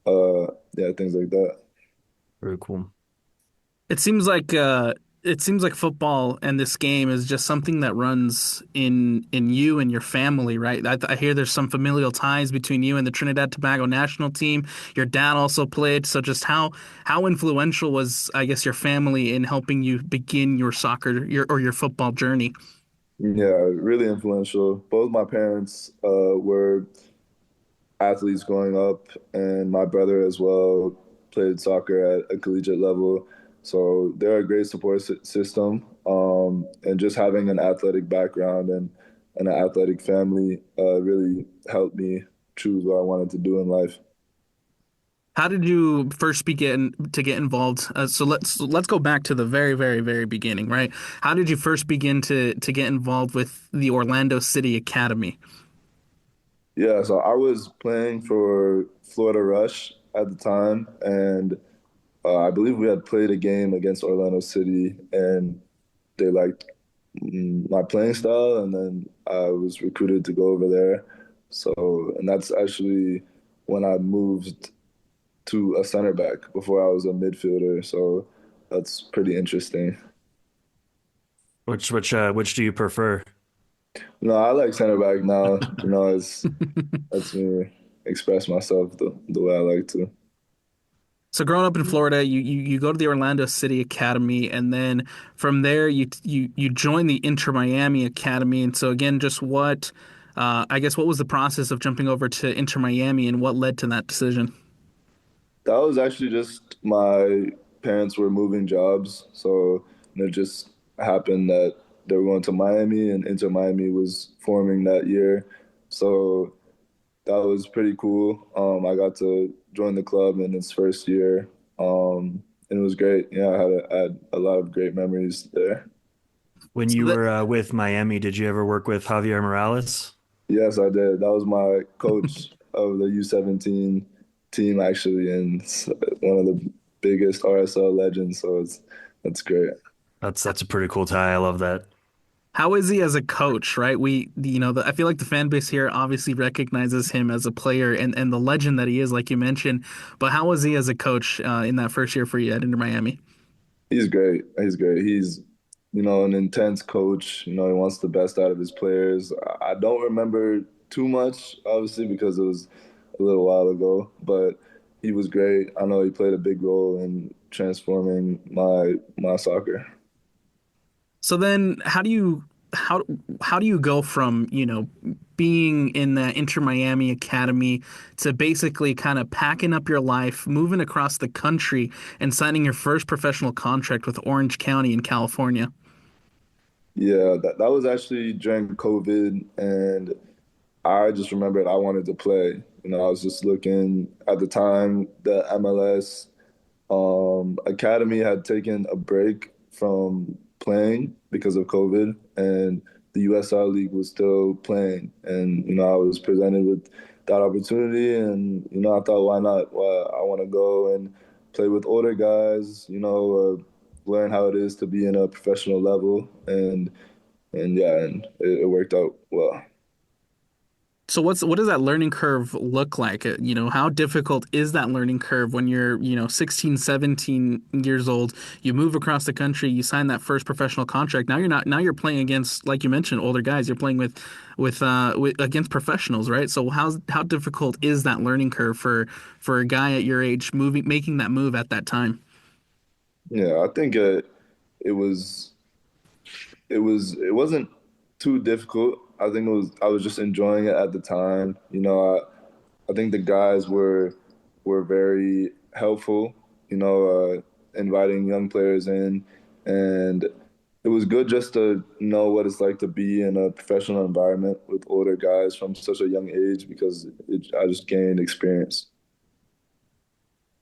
yeah, things like that. Very cool. It seems like football and this game is just something that runs in you and your family, right? I hear there's some familial ties between you and the Trinidad Tobago national team. Your dad also played, so just how influential was, I guess, your family in helping you begin your soccer your football journey? Yeah, really influential. Both my parents were athletes growing up, and my brother as well played soccer at a collegiate level. So they're a great support system. And just having an athletic background and an athletic family really helped me choose what I wanted to do in life. How did you first begin to get involved? So let's go back to the very, very, very beginning, right? How did you first begin to get involved with the Orlando City Academy? Yeah, so I was playing for Florida Rush at the time, and I believe we had played a game against Orlando City, and they liked my playing style, and then I was recruited to go over there. So, and that's actually when I moved to a center back before I was a midfielder. So that's pretty interesting. Which do you prefer? No, I like center back now. You know, it's lets me express myself the way I like to. So growing up in Florida, you go to the Orlando City Academy, and then from there you join the Inter Miami Academy. And so again, just I guess what was the process of jumping over to Inter Miami, and what led to that decision? That was actually just my parents were moving jobs, so it just happened that they were going to Miami, and Inter Miami was forming that year. So that was pretty cool. I got to join the club in its first year, and it was great. Yeah, I had a lot of great memories there. When So you that were with Miami, did you ever work with Javier Morales? Yes, I did. That was my coach of the U17 team, actually, and it's one of the biggest RSL legends. So that's great. That's a pretty cool tie. I love that. How is he as a coach, right? I feel like the fan base here obviously recognizes him as a player and the legend that he is, like you mentioned. But how was he as a coach in that first year for you at Inter Miami? He's great. He's great. He's, an intense coach. You know, he wants the best out of his players. I don't remember too much, obviously, because it was a little while ago, but he was great. I know he played a big role in transforming my soccer. So then, how do you go from being in the Inter Miami Academy to basically kind of packing up your life, moving across the country, and signing your first professional contract with Orange County in California? Yeah, that was actually during COVID, and I just remembered I wanted to play. You know, I was just looking at the time, the MLS Academy had taken a break from playing because of COVID, and the USL League was still playing. And, I was presented with that opportunity, and, I thought, why not? Well, I want to go and play with older guys, learn how it is to be in a professional level. And yeah, and it worked out well. So what does that learning curve look like? How difficult is that learning curve when you're, 16, 17 years old, you move across the country, you sign that first professional contract. Now you're playing against, like you mentioned, older guys. You're playing with against professionals, right? So how difficult is that learning curve for a guy at your age making that move at that time? Yeah, I think it was it wasn't too difficult. I think I was just enjoying it at the time. I think the guys were very helpful, inviting young players in, and it was good just to know what it's like to be in a professional environment with older guys from such a young age because I just gained experience.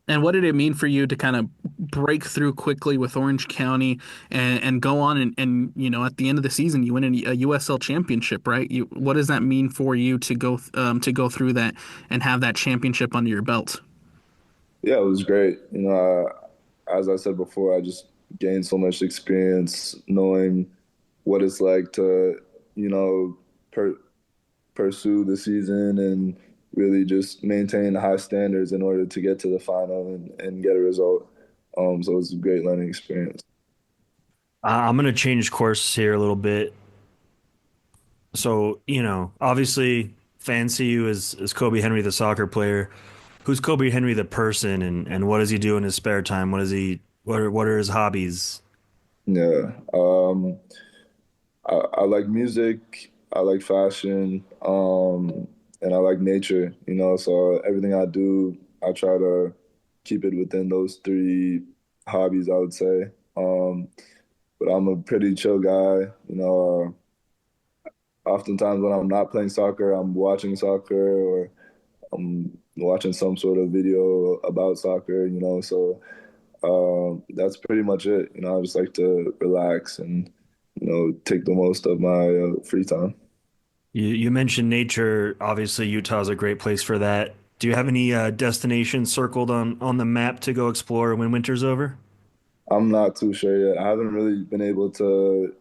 And what did it mean for you to kind of break through quickly with Orange County and go on and at the end of the season you win a USL championship, right? What does that mean for you to go through that and have that championship under your belt? Yeah, it was great. As I said before, I just gained so much experience knowing what it's like to, you know, per pursue the season and really just maintain high standards in order to get to the final and get a result. So it was a great learning experience. I'm going to change course here a little bit. So, obviously fans see you as Kobi Henry, the soccer player. Who's Kobi Henry, the person, and what does he do in his spare time? What are his hobbies? Yeah. I like music, I like fashion, and I like nature, so everything I do, I try to keep it within those three hobbies, I would say. But I'm a pretty chill guy, oftentimes when I'm not playing soccer, I'm watching soccer or I'm watching some sort of video about soccer, so that's pretty much it. I just like to relax and, take the most of my free time. You mentioned nature. Obviously, Utah's a great place for that. Do you have any destinations circled on the map to go explore when winter's over? I'm not too sure yet. I haven't really been able to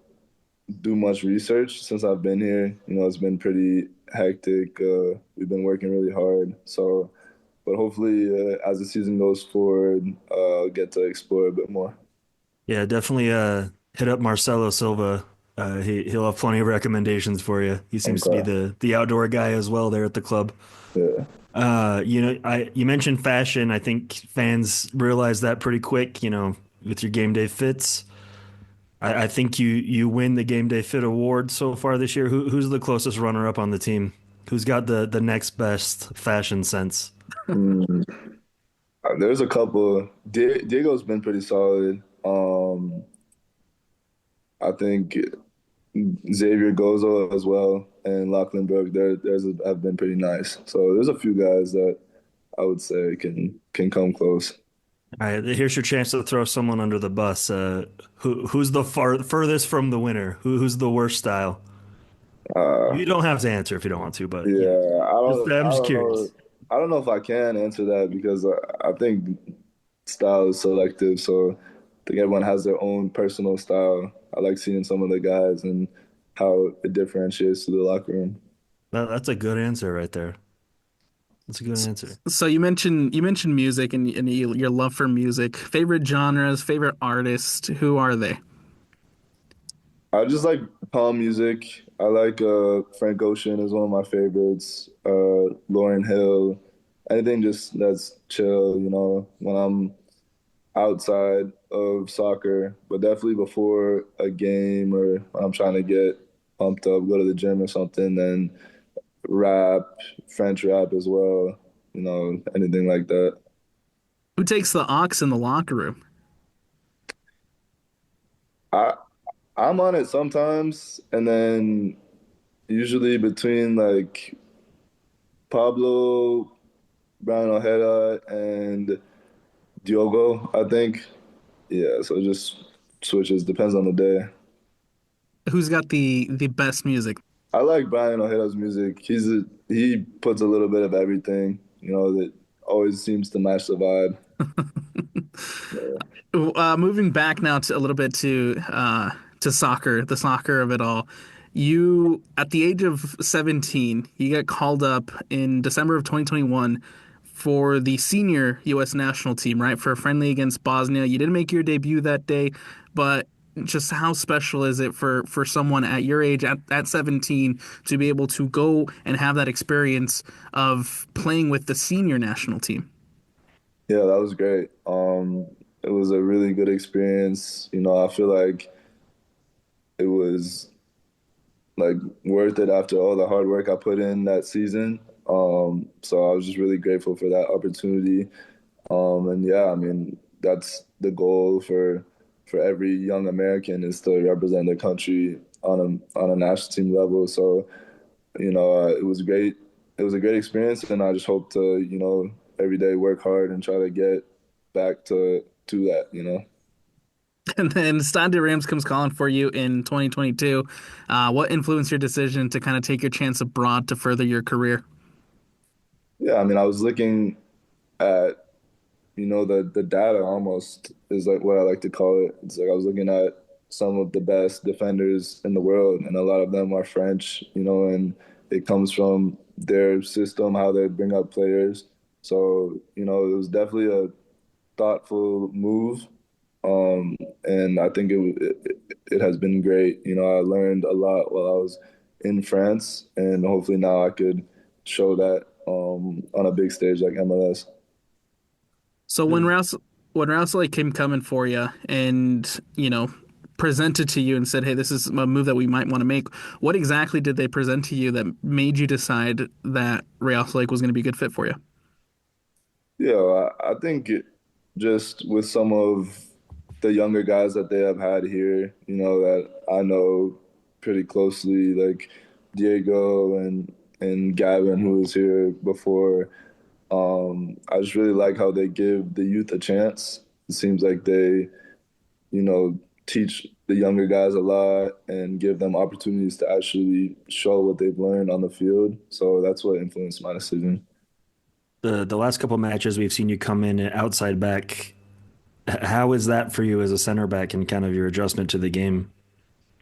do much research since I've been here. It's been pretty hectic. We've been working really hard. So, but hopefully, as the season goes forward, I'll get to explore a bit more. Yeah, definitely hit up Marcelo Silva. He'll have plenty of recommendations for you. He seems to be Okay. the outdoor guy as well there at the club. Yeah. You mentioned fashion. I think fans realize that pretty quick. With your game day fits. I think you win the game day fit award so far this year. Who's the closest runner up on the team? Who's got the next best fashion sense? Mm. There's a couple. Diego's been pretty solid. I think Xavier Gozo as well and Lachlan Burke. Have been pretty nice. So there's a few guys that I would say can come close. All right, here's your chance to throw someone under the bus. Who's the furthest from the winner? Who's the worst style? Uh, You don't have to answer if you don't want to, but yeah, I'm I just don't know, curious. I don't know if I can answer that because I think style is selective. So I think everyone has their own personal style. I like seeing some of the guys and how it differentiates to the locker room. That's a good answer right there. That's a good answer. So you mentioned music and your love for music. Favorite genres, favorite artists, who are they? I just like calm music. I like Frank Ocean is one of my favorites. Lauryn Hill, anything just that's chill, when I'm outside of soccer, but definitely before a game or when I'm trying to get pumped up, go to the gym or something, then rap, French rap as well, anything like that. Who takes the aux in the locker room? I I'm on it sometimes, and then usually between like Pablo, Brian Ojeda, and Diogo, I think. Yeah, so it just switches, depends on the day. Who's got the best music? I like Brian Ojeda's music. He puts a little bit of everything, that always seems to match the vibe. Yeah. Moving back now to a little bit to soccer, the soccer of it all. You, at the age of 17, you get called up in December of 2021 for the senior U.S. national team, right? For a friendly against Bosnia. You didn't make your debut that day, but just how special is it for someone at your age, at 17, to be able to go and have that experience of playing with the senior national team? Yeah, that was great. It was a really good experience. I feel like it was like worth it after all the hard work I put in that season. So I was just really grateful for that opportunity. And yeah, I mean, that's the goal for every young American is to represent their country on a national team level. So, it was great. It was a great experience, and I just hope to, every day work hard and try to get back to that. And then Stade Rams comes calling for you in 2022. What influenced your decision to kind of take your chance abroad to further your career? Yeah, I mean, I was looking at, the data almost is like what I like to call it. It's like I was looking at some of the best defenders in the world, and a lot of them are French, and it comes from their system, how they bring up players. So, it was definitely a thoughtful move. And I think it has been great. I learned a lot while I was in France, and hopefully now I could show that on a big stage like MLS. So when Rouse like came coming for you and presented to you and said, "Hey, this is a move that we might want to make," what exactly did they present to you that made you decide that Real Lake was going to be a good fit for you? Yeah, I think just with some of the younger guys that they have had here, that I know pretty closely, like Diego and Gavin, who was here before. I just really like how they give the youth a chance. It seems like they, teach the younger guys a lot and give them opportunities to actually show what they've learned on the field. So that's what influenced my decision. The last couple matches we've seen you come in at outside back. How is that for you as a center back and kind of your adjustment to the game?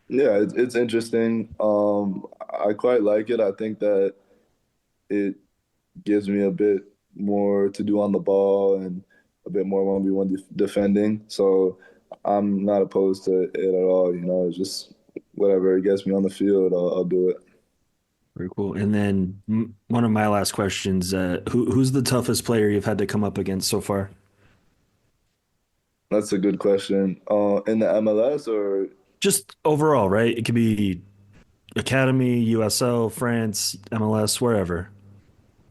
Yeah, it's interesting. I quite like it. I think that it gives me a bit more to do on the ball and a bit more 1v1 defending. So I'm not opposed to it at all. It's just whatever gets me on the field, I'll do it. Very cool. And then one of my last questions: who's the toughest player you've had to come up against so far? That's a good question. In the MLS or Just overall, right? It could be Academy, USL, France, MLS, wherever.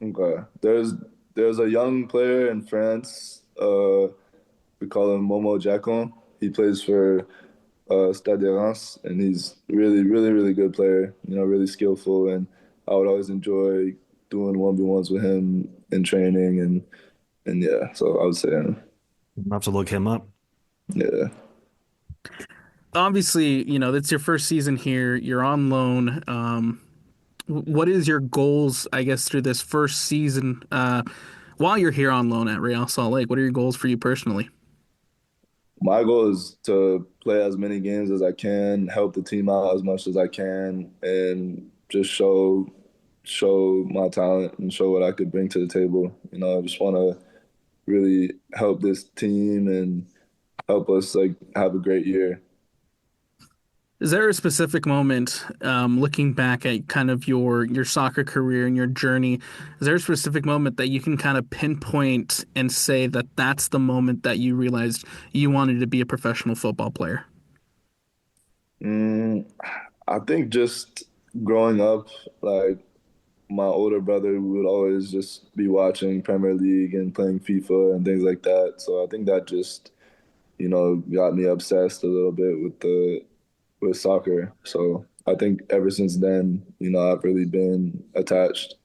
okay. There's a young player in France. We call him Momo Jacon. He plays for Stade de Reims, and he's really, really, really good player. Really skillful, and I would always enjoy doing 1v1s with him in training, and yeah. So I would say him. I'll have to look him up. Yeah. Obviously, it's your first season here. You're on loan. What is your goals, I guess, through this first season while you're here on loan at Real Salt Lake? What are your goals for you personally? My goal is to play as many games as I can, help the team out as much as I can, and just show my talent and show what I could bring to the table. I just want to really help this team and help us like have a great year. Is there a specific moment, looking back at kind of your soccer career and your journey, is there a specific moment that you can kind of pinpoint and say that that's the moment that you realized you wanted to be a professional football player? Mm, I think just growing up, like my older brother would always just be watching Premier League and playing FIFA and things like that. So I think that just, got me obsessed a little bit with soccer. So I think ever since then, I've really been attached.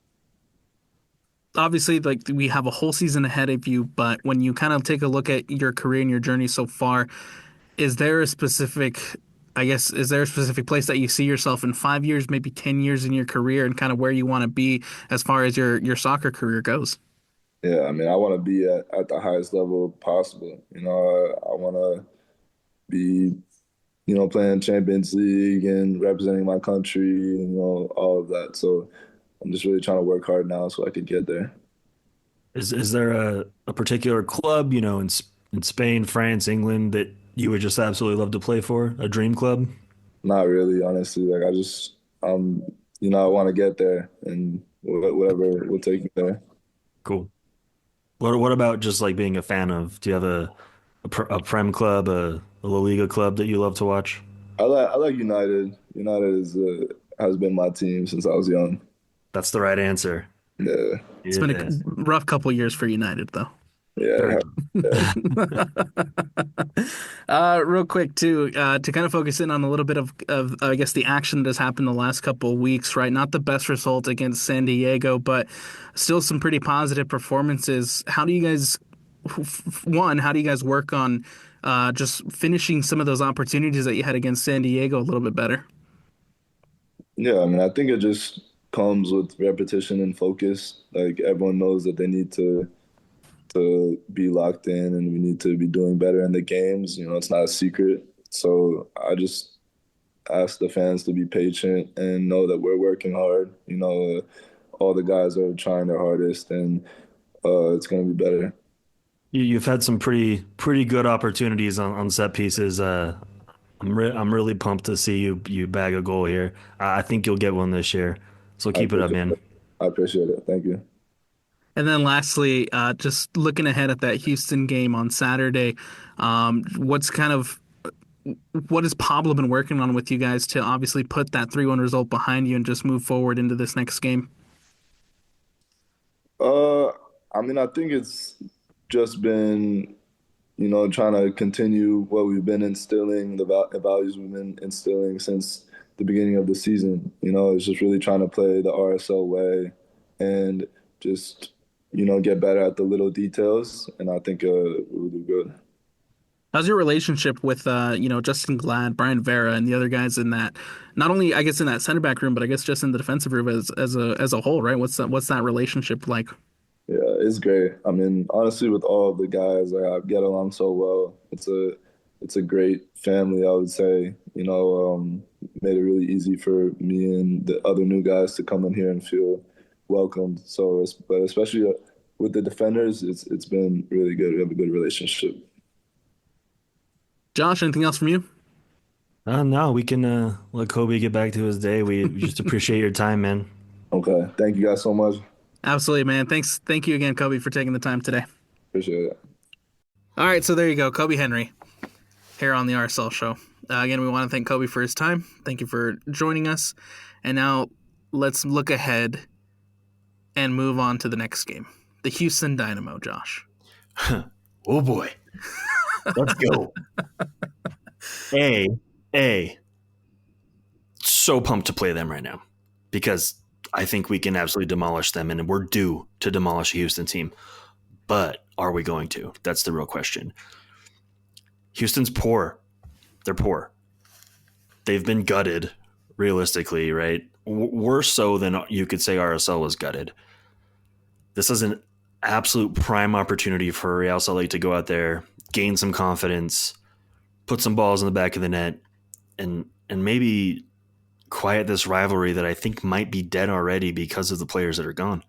Obviously, like we have a whole season ahead of you, but when you kind of take a look at your career and your journey so far, is there a specific, I guess, is there a specific place that you see yourself in 5 years, maybe 10 years in your career, and kind of where you want to be as far as your soccer career goes? Yeah, I mean, I want to be at the highest level possible. I want to be, playing Champions League and representing my country, all of that. So I'm just really trying to work hard now so I could get there. Is there a particular club, in Spain, France, England that you would just absolutely love to play for? A dream club? Not really, honestly. Like I want to get there and whatever will take me there. Cool. What about just like being a fan of? Do you have a Prem club, a La Liga club that you love to watch? I like United. United has been my team since I was young. That's the right answer. Yeah. It's been Yeah. a rough couple years for United, though. Yeah, Real quick too, to kind of focus in on a little bit of I guess the action that has happened the last couple of weeks, right? Not the best result against San Diego, but still some pretty positive performances. How do you guys, one, how do you guys work on just finishing some of those opportunities that you had against San Diego a little bit better? yeah. I mean, I think it just comes with repetition and focus. Like everyone knows that they need to be locked in, and we need to be doing better in the games. You know, it's not a secret. So I just ask the fans to be patient and know that we're working hard. You know, all the guys are trying their hardest, and it's going to be better. You've had some pretty good opportunities on set pieces. I'm really pumped to see you bag a goal here. I think you'll get one this year. So I keep it up, appreciate man. it. I appreciate it. Thank you. And then lastly, just looking ahead at that Houston game on Saturday, what's kind of what has Pablo been working on with you guys to obviously put that 3-1 result behind you and just move forward into this next game? Uh, I mean, I think it's just been, you know, trying to continue what we've been instilling, the values we've been instilling since the beginning of the season. You know, it's just really trying to play the RSL way and just, you know, get better at the little details. And I think we'll do good. How's your relationship with Justin Glad, Brian Vera, and the other guys in that? Not only I guess in that center back room, but I guess just in the defensive room as a whole, right? What's that relationship like? Yeah, it's great. I mean, honestly, with all of the guys, like, I get along so well. It's a great family, I would say. You know, made it really easy for me and the other new guys to come in here and feel welcomed. So, but especially with the defenders, it's been really good. We have a good relationship. Josh, anything else from you? No, we can let Kobe get back to his day. We just appreciate your time, man. Okay, thank you guys so much. Absolutely, man. Thank you again, Kobe, for taking the time today. Appreciate it. All right, so there you go, Kobi Henry, here on the RSL Show. Again, we want to thank Kobe for his time. Thank you for joining us. And now let's look ahead and move on to the next game, the Houston Dynamo, Josh. Oh boy, let's go. So pumped to play them right now because I think we can absolutely demolish them, and we're due to demolish a Houston team. But are we going to? That's the real question. Houston's poor. They're poor. They've been gutted, realistically, right? Worse so than you could say RSL was gutted. This is an absolute prime opportunity for Real Salt Lake to go out there, gain some confidence, put some balls in the back of the net, and maybe quiet this rivalry that I think might be dead already because of the players that are gone.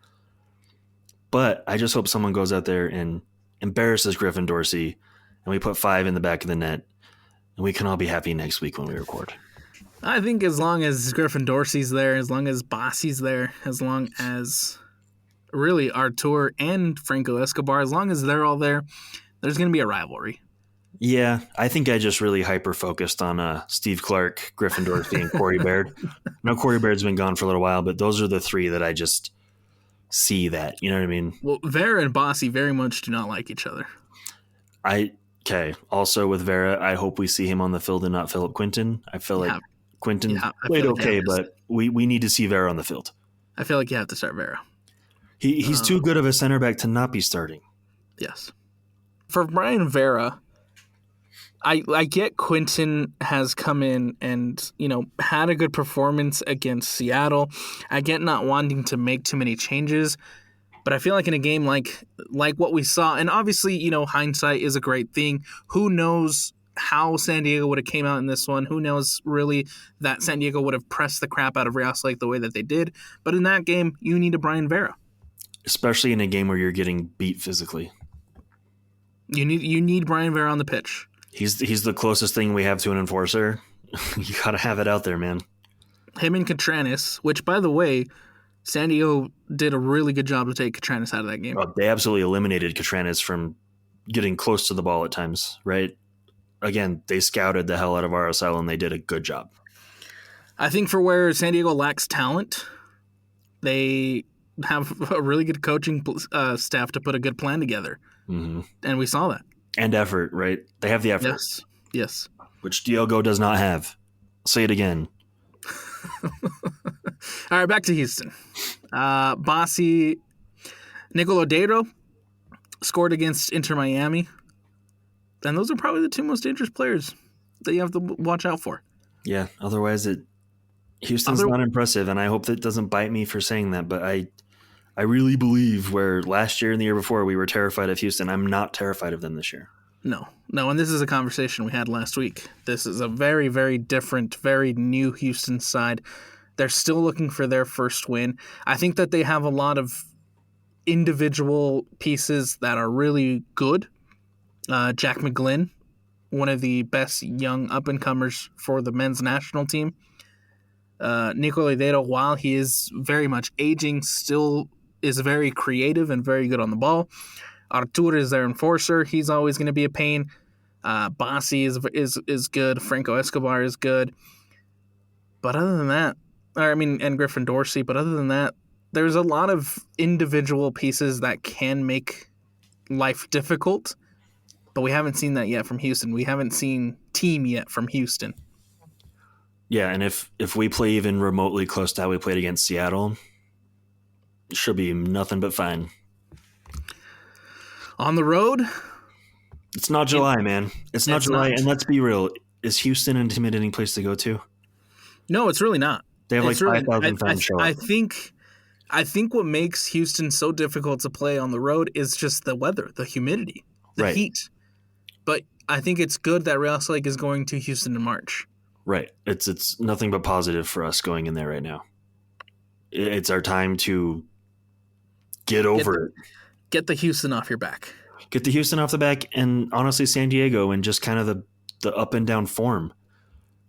But I just hope someone goes out there and embarrasses Griffin Dorsey, and we put 5 in the back of the net, and we can all be happy next week when we record. I think as long as Griffin Dorsey's there, as long as Bossy's there, as long as really Artur and Franco Escobar, as long as they're all there, there's going to be a rivalry. Yeah, I think I just really hyper-focused on Steve Clark, Griffin Dorsey, and Corey Baird. I know Corey Baird's been gone for a little while, but those are the 3 that I just see that. You know what I mean? Well, Vera and Bossy very much do not like each other. Okay. Also with Vera, I hope we see him on the field and not Philip Quinton. I feel like Quinton played okay, but we need to see Vera on the field. I feel like you have to start Vera. He's too good of a center back to not be starting. Yes. For Brian Vera, I get Quinton has come in and, had a good performance against Seattle. I get not wanting to make too many changes, but I feel like in a game like what we saw, and obviously, hindsight is a great thing. Who knows how San Diego would have came out in this one? Who knows really that San Diego would have pressed the crap out of Real Salt Lake the way that they did? But in that game, you need a Brian Vera. Especially in a game where you're getting beat physically. You need Brian Vera on the pitch. He's the closest thing we have to an enforcer. You got to have it out there, man. Him and Catranis, which, by the way, San Diego did a really good job to take Catranis out of that game. Oh, they absolutely eliminated Catranis from getting close to the ball at times, right? Again, they scouted the hell out of RSL, and they did a good job. I think for where San Diego lacks talent, they have a really good coaching staff to put a good plan together. Mm-hmm. And we saw that. And effort, right? They have the effort. Yes. Which Diogo does not have. Say it again. All right, back to Houston. Bossy Nicolodeiro scored against Inter Miami. And those are probably the two most dangerous players that you have to watch out for. Yeah, otherwise Houston's not impressive, and I hope that doesn't bite me for saying that, but I really believe where last year and the year before we were terrified of Houston, I'm not terrified of them this year. No, and this is a conversation we had last week. This is a very, very different, very new Houston side. They're still looking for their first win. I think that they have a lot of individual pieces that are really good. Jack McGlynn, one of the best young up-and-comers for the men's national team. Nicolodeiro, while he is very much aging, still is very creative and very good on the ball. Artur is their enforcer. He's always going to be a pain. Bossy is good. Franco Escobar is good. But other than that, and Griffin Dorsey, but other than that, there's a lot of individual pieces that can make life difficult. But we haven't seen that yet from Houston. We haven't seen team yet from Houston. Yeah, and if we play even remotely close to how we played against Seattle, it should be nothing but fine. On the road? It's not July, man. It's not July, and let's be real. Is Houston an intimidating place to go to? No, it's really not. They have 5,000 fans show up. I think what makes Houston so difficult to play on the road is just the weather, the humidity, the heat. But I think it's good that Real Salt Lake is going to Houston in March. Right. It's nothing but positive for us going in there right now. It's our time to get over it. Get the Houston off your back. Get the Houston off the back, and honestly San Diego, and just kind of the up and down form.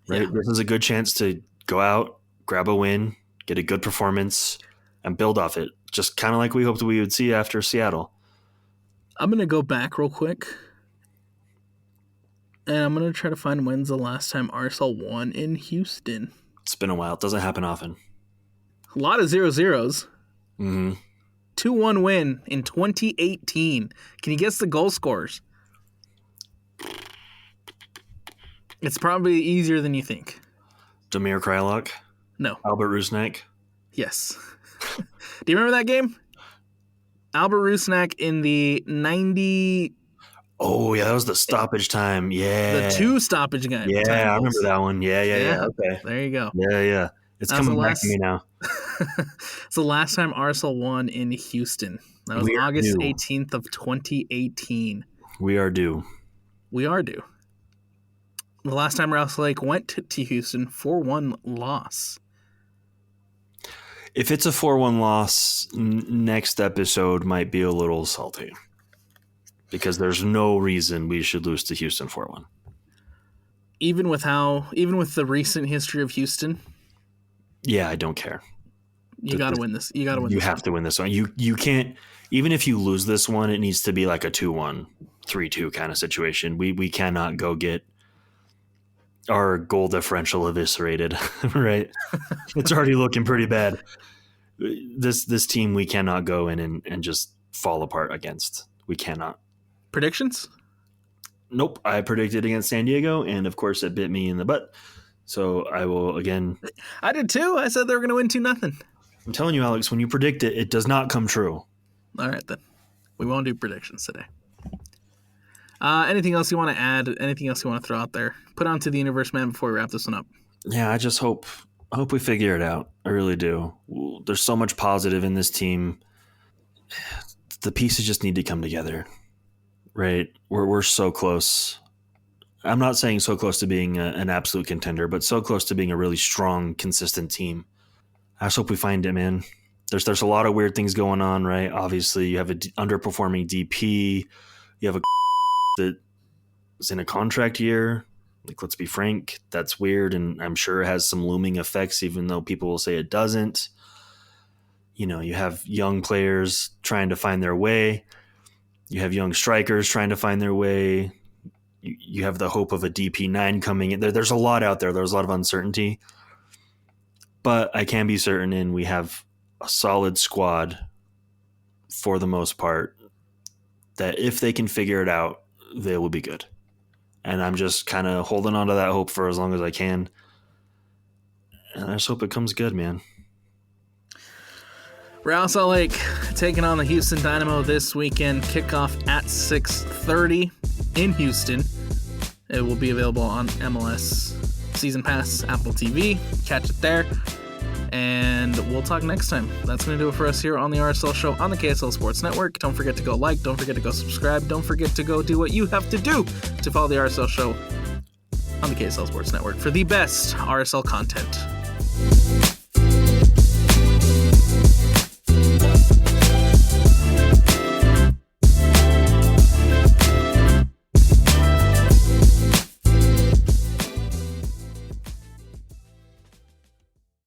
Right? Yeah. This is a good chance to go out, grab a win, get a good performance, and build off it. Just kind of like we hoped we would see after Seattle. I'm going to go back real quick. And I'm going to try to find when's the last time RSL won in Houston. It's been a while. It doesn't happen often. A lot of 0-0s. Mm-hmm. 2-1 win in 2018. Can you guess the goal scorers? It's probably easier than you think. Damir Kreilach? No. Albert Rusnak? Yes. Do you remember that game? Albert Rusnak in the 90... Oh, yeah, that was the stoppage time. Yeah. The 2 stoppage game. Yeah, I remember that one. Yeah. Okay. There you go. Yeah. It's coming back to me now. It's the last time RSL won in Houston. That was August 18th of 2018. We are due. The last time RSL Lake went to Houston, 4-1 loss. If it's a 4-1 loss, next episode might be a little salty. Because there's no reason we should lose to Houston 4-1. Even with the recent history of Houston? Yeah, I don't care. You got to win this. You have to win this one. You can't, even if you lose this one, it needs to be like a 2-1, 3-2 kind of situation. We cannot go get our goal differential eviscerated, right? It's already looking pretty bad. This team we cannot go in and just fall apart against. We cannot. Predictions? Nope. I predicted against San Diego, and of course it bit me in the butt. So I will again. I did too. I said they were going to win 2-0. I'm telling you, Alex, when you predict it, it does not come true. All right, then. We won't do predictions today. Anything else you want to add? Anything else you want to throw out there? Put onto the universe, man, before we wrap this one up. Yeah, I just hope we figure it out. I really do. There's so much positive in this team. The pieces just need to come together, right? We're so close. I'm not saying so close to being an absolute contender, but so close to being a really strong, consistent team. I just hope we find it, man. There's a lot of weird things going on, right? Obviously, you have an underperforming DP. You have a that is in a contract year. Like, let's be frank, that's weird, and I'm sure it has some looming effects, even though people will say it doesn't. You know, you have young players trying to find their way. You have young strikers trying to find their way. You have the hope of a DP9 coming in. There's a lot out there. There's a lot of uncertainty. But I can be certain, and we have a solid squad for the most part, that if they can figure it out, they will be good. And I'm just kind of holding on to that hope for as long as I can. And I just hope it comes good, man. Real Salt Lake taking on the Houston Dynamo this weekend. Kickoff at 6:30 in Houston. It will be available on MLS Season Pass, Apple TV. Catch it there. And we'll talk next time. That's going to do it for us here on the RSL Show on the KSL Sports Network. Don't forget to go like. Don't forget to go subscribe. Don't forget to go do what you have to do to follow the RSL Show on the KSL Sports Network for the best RSL content.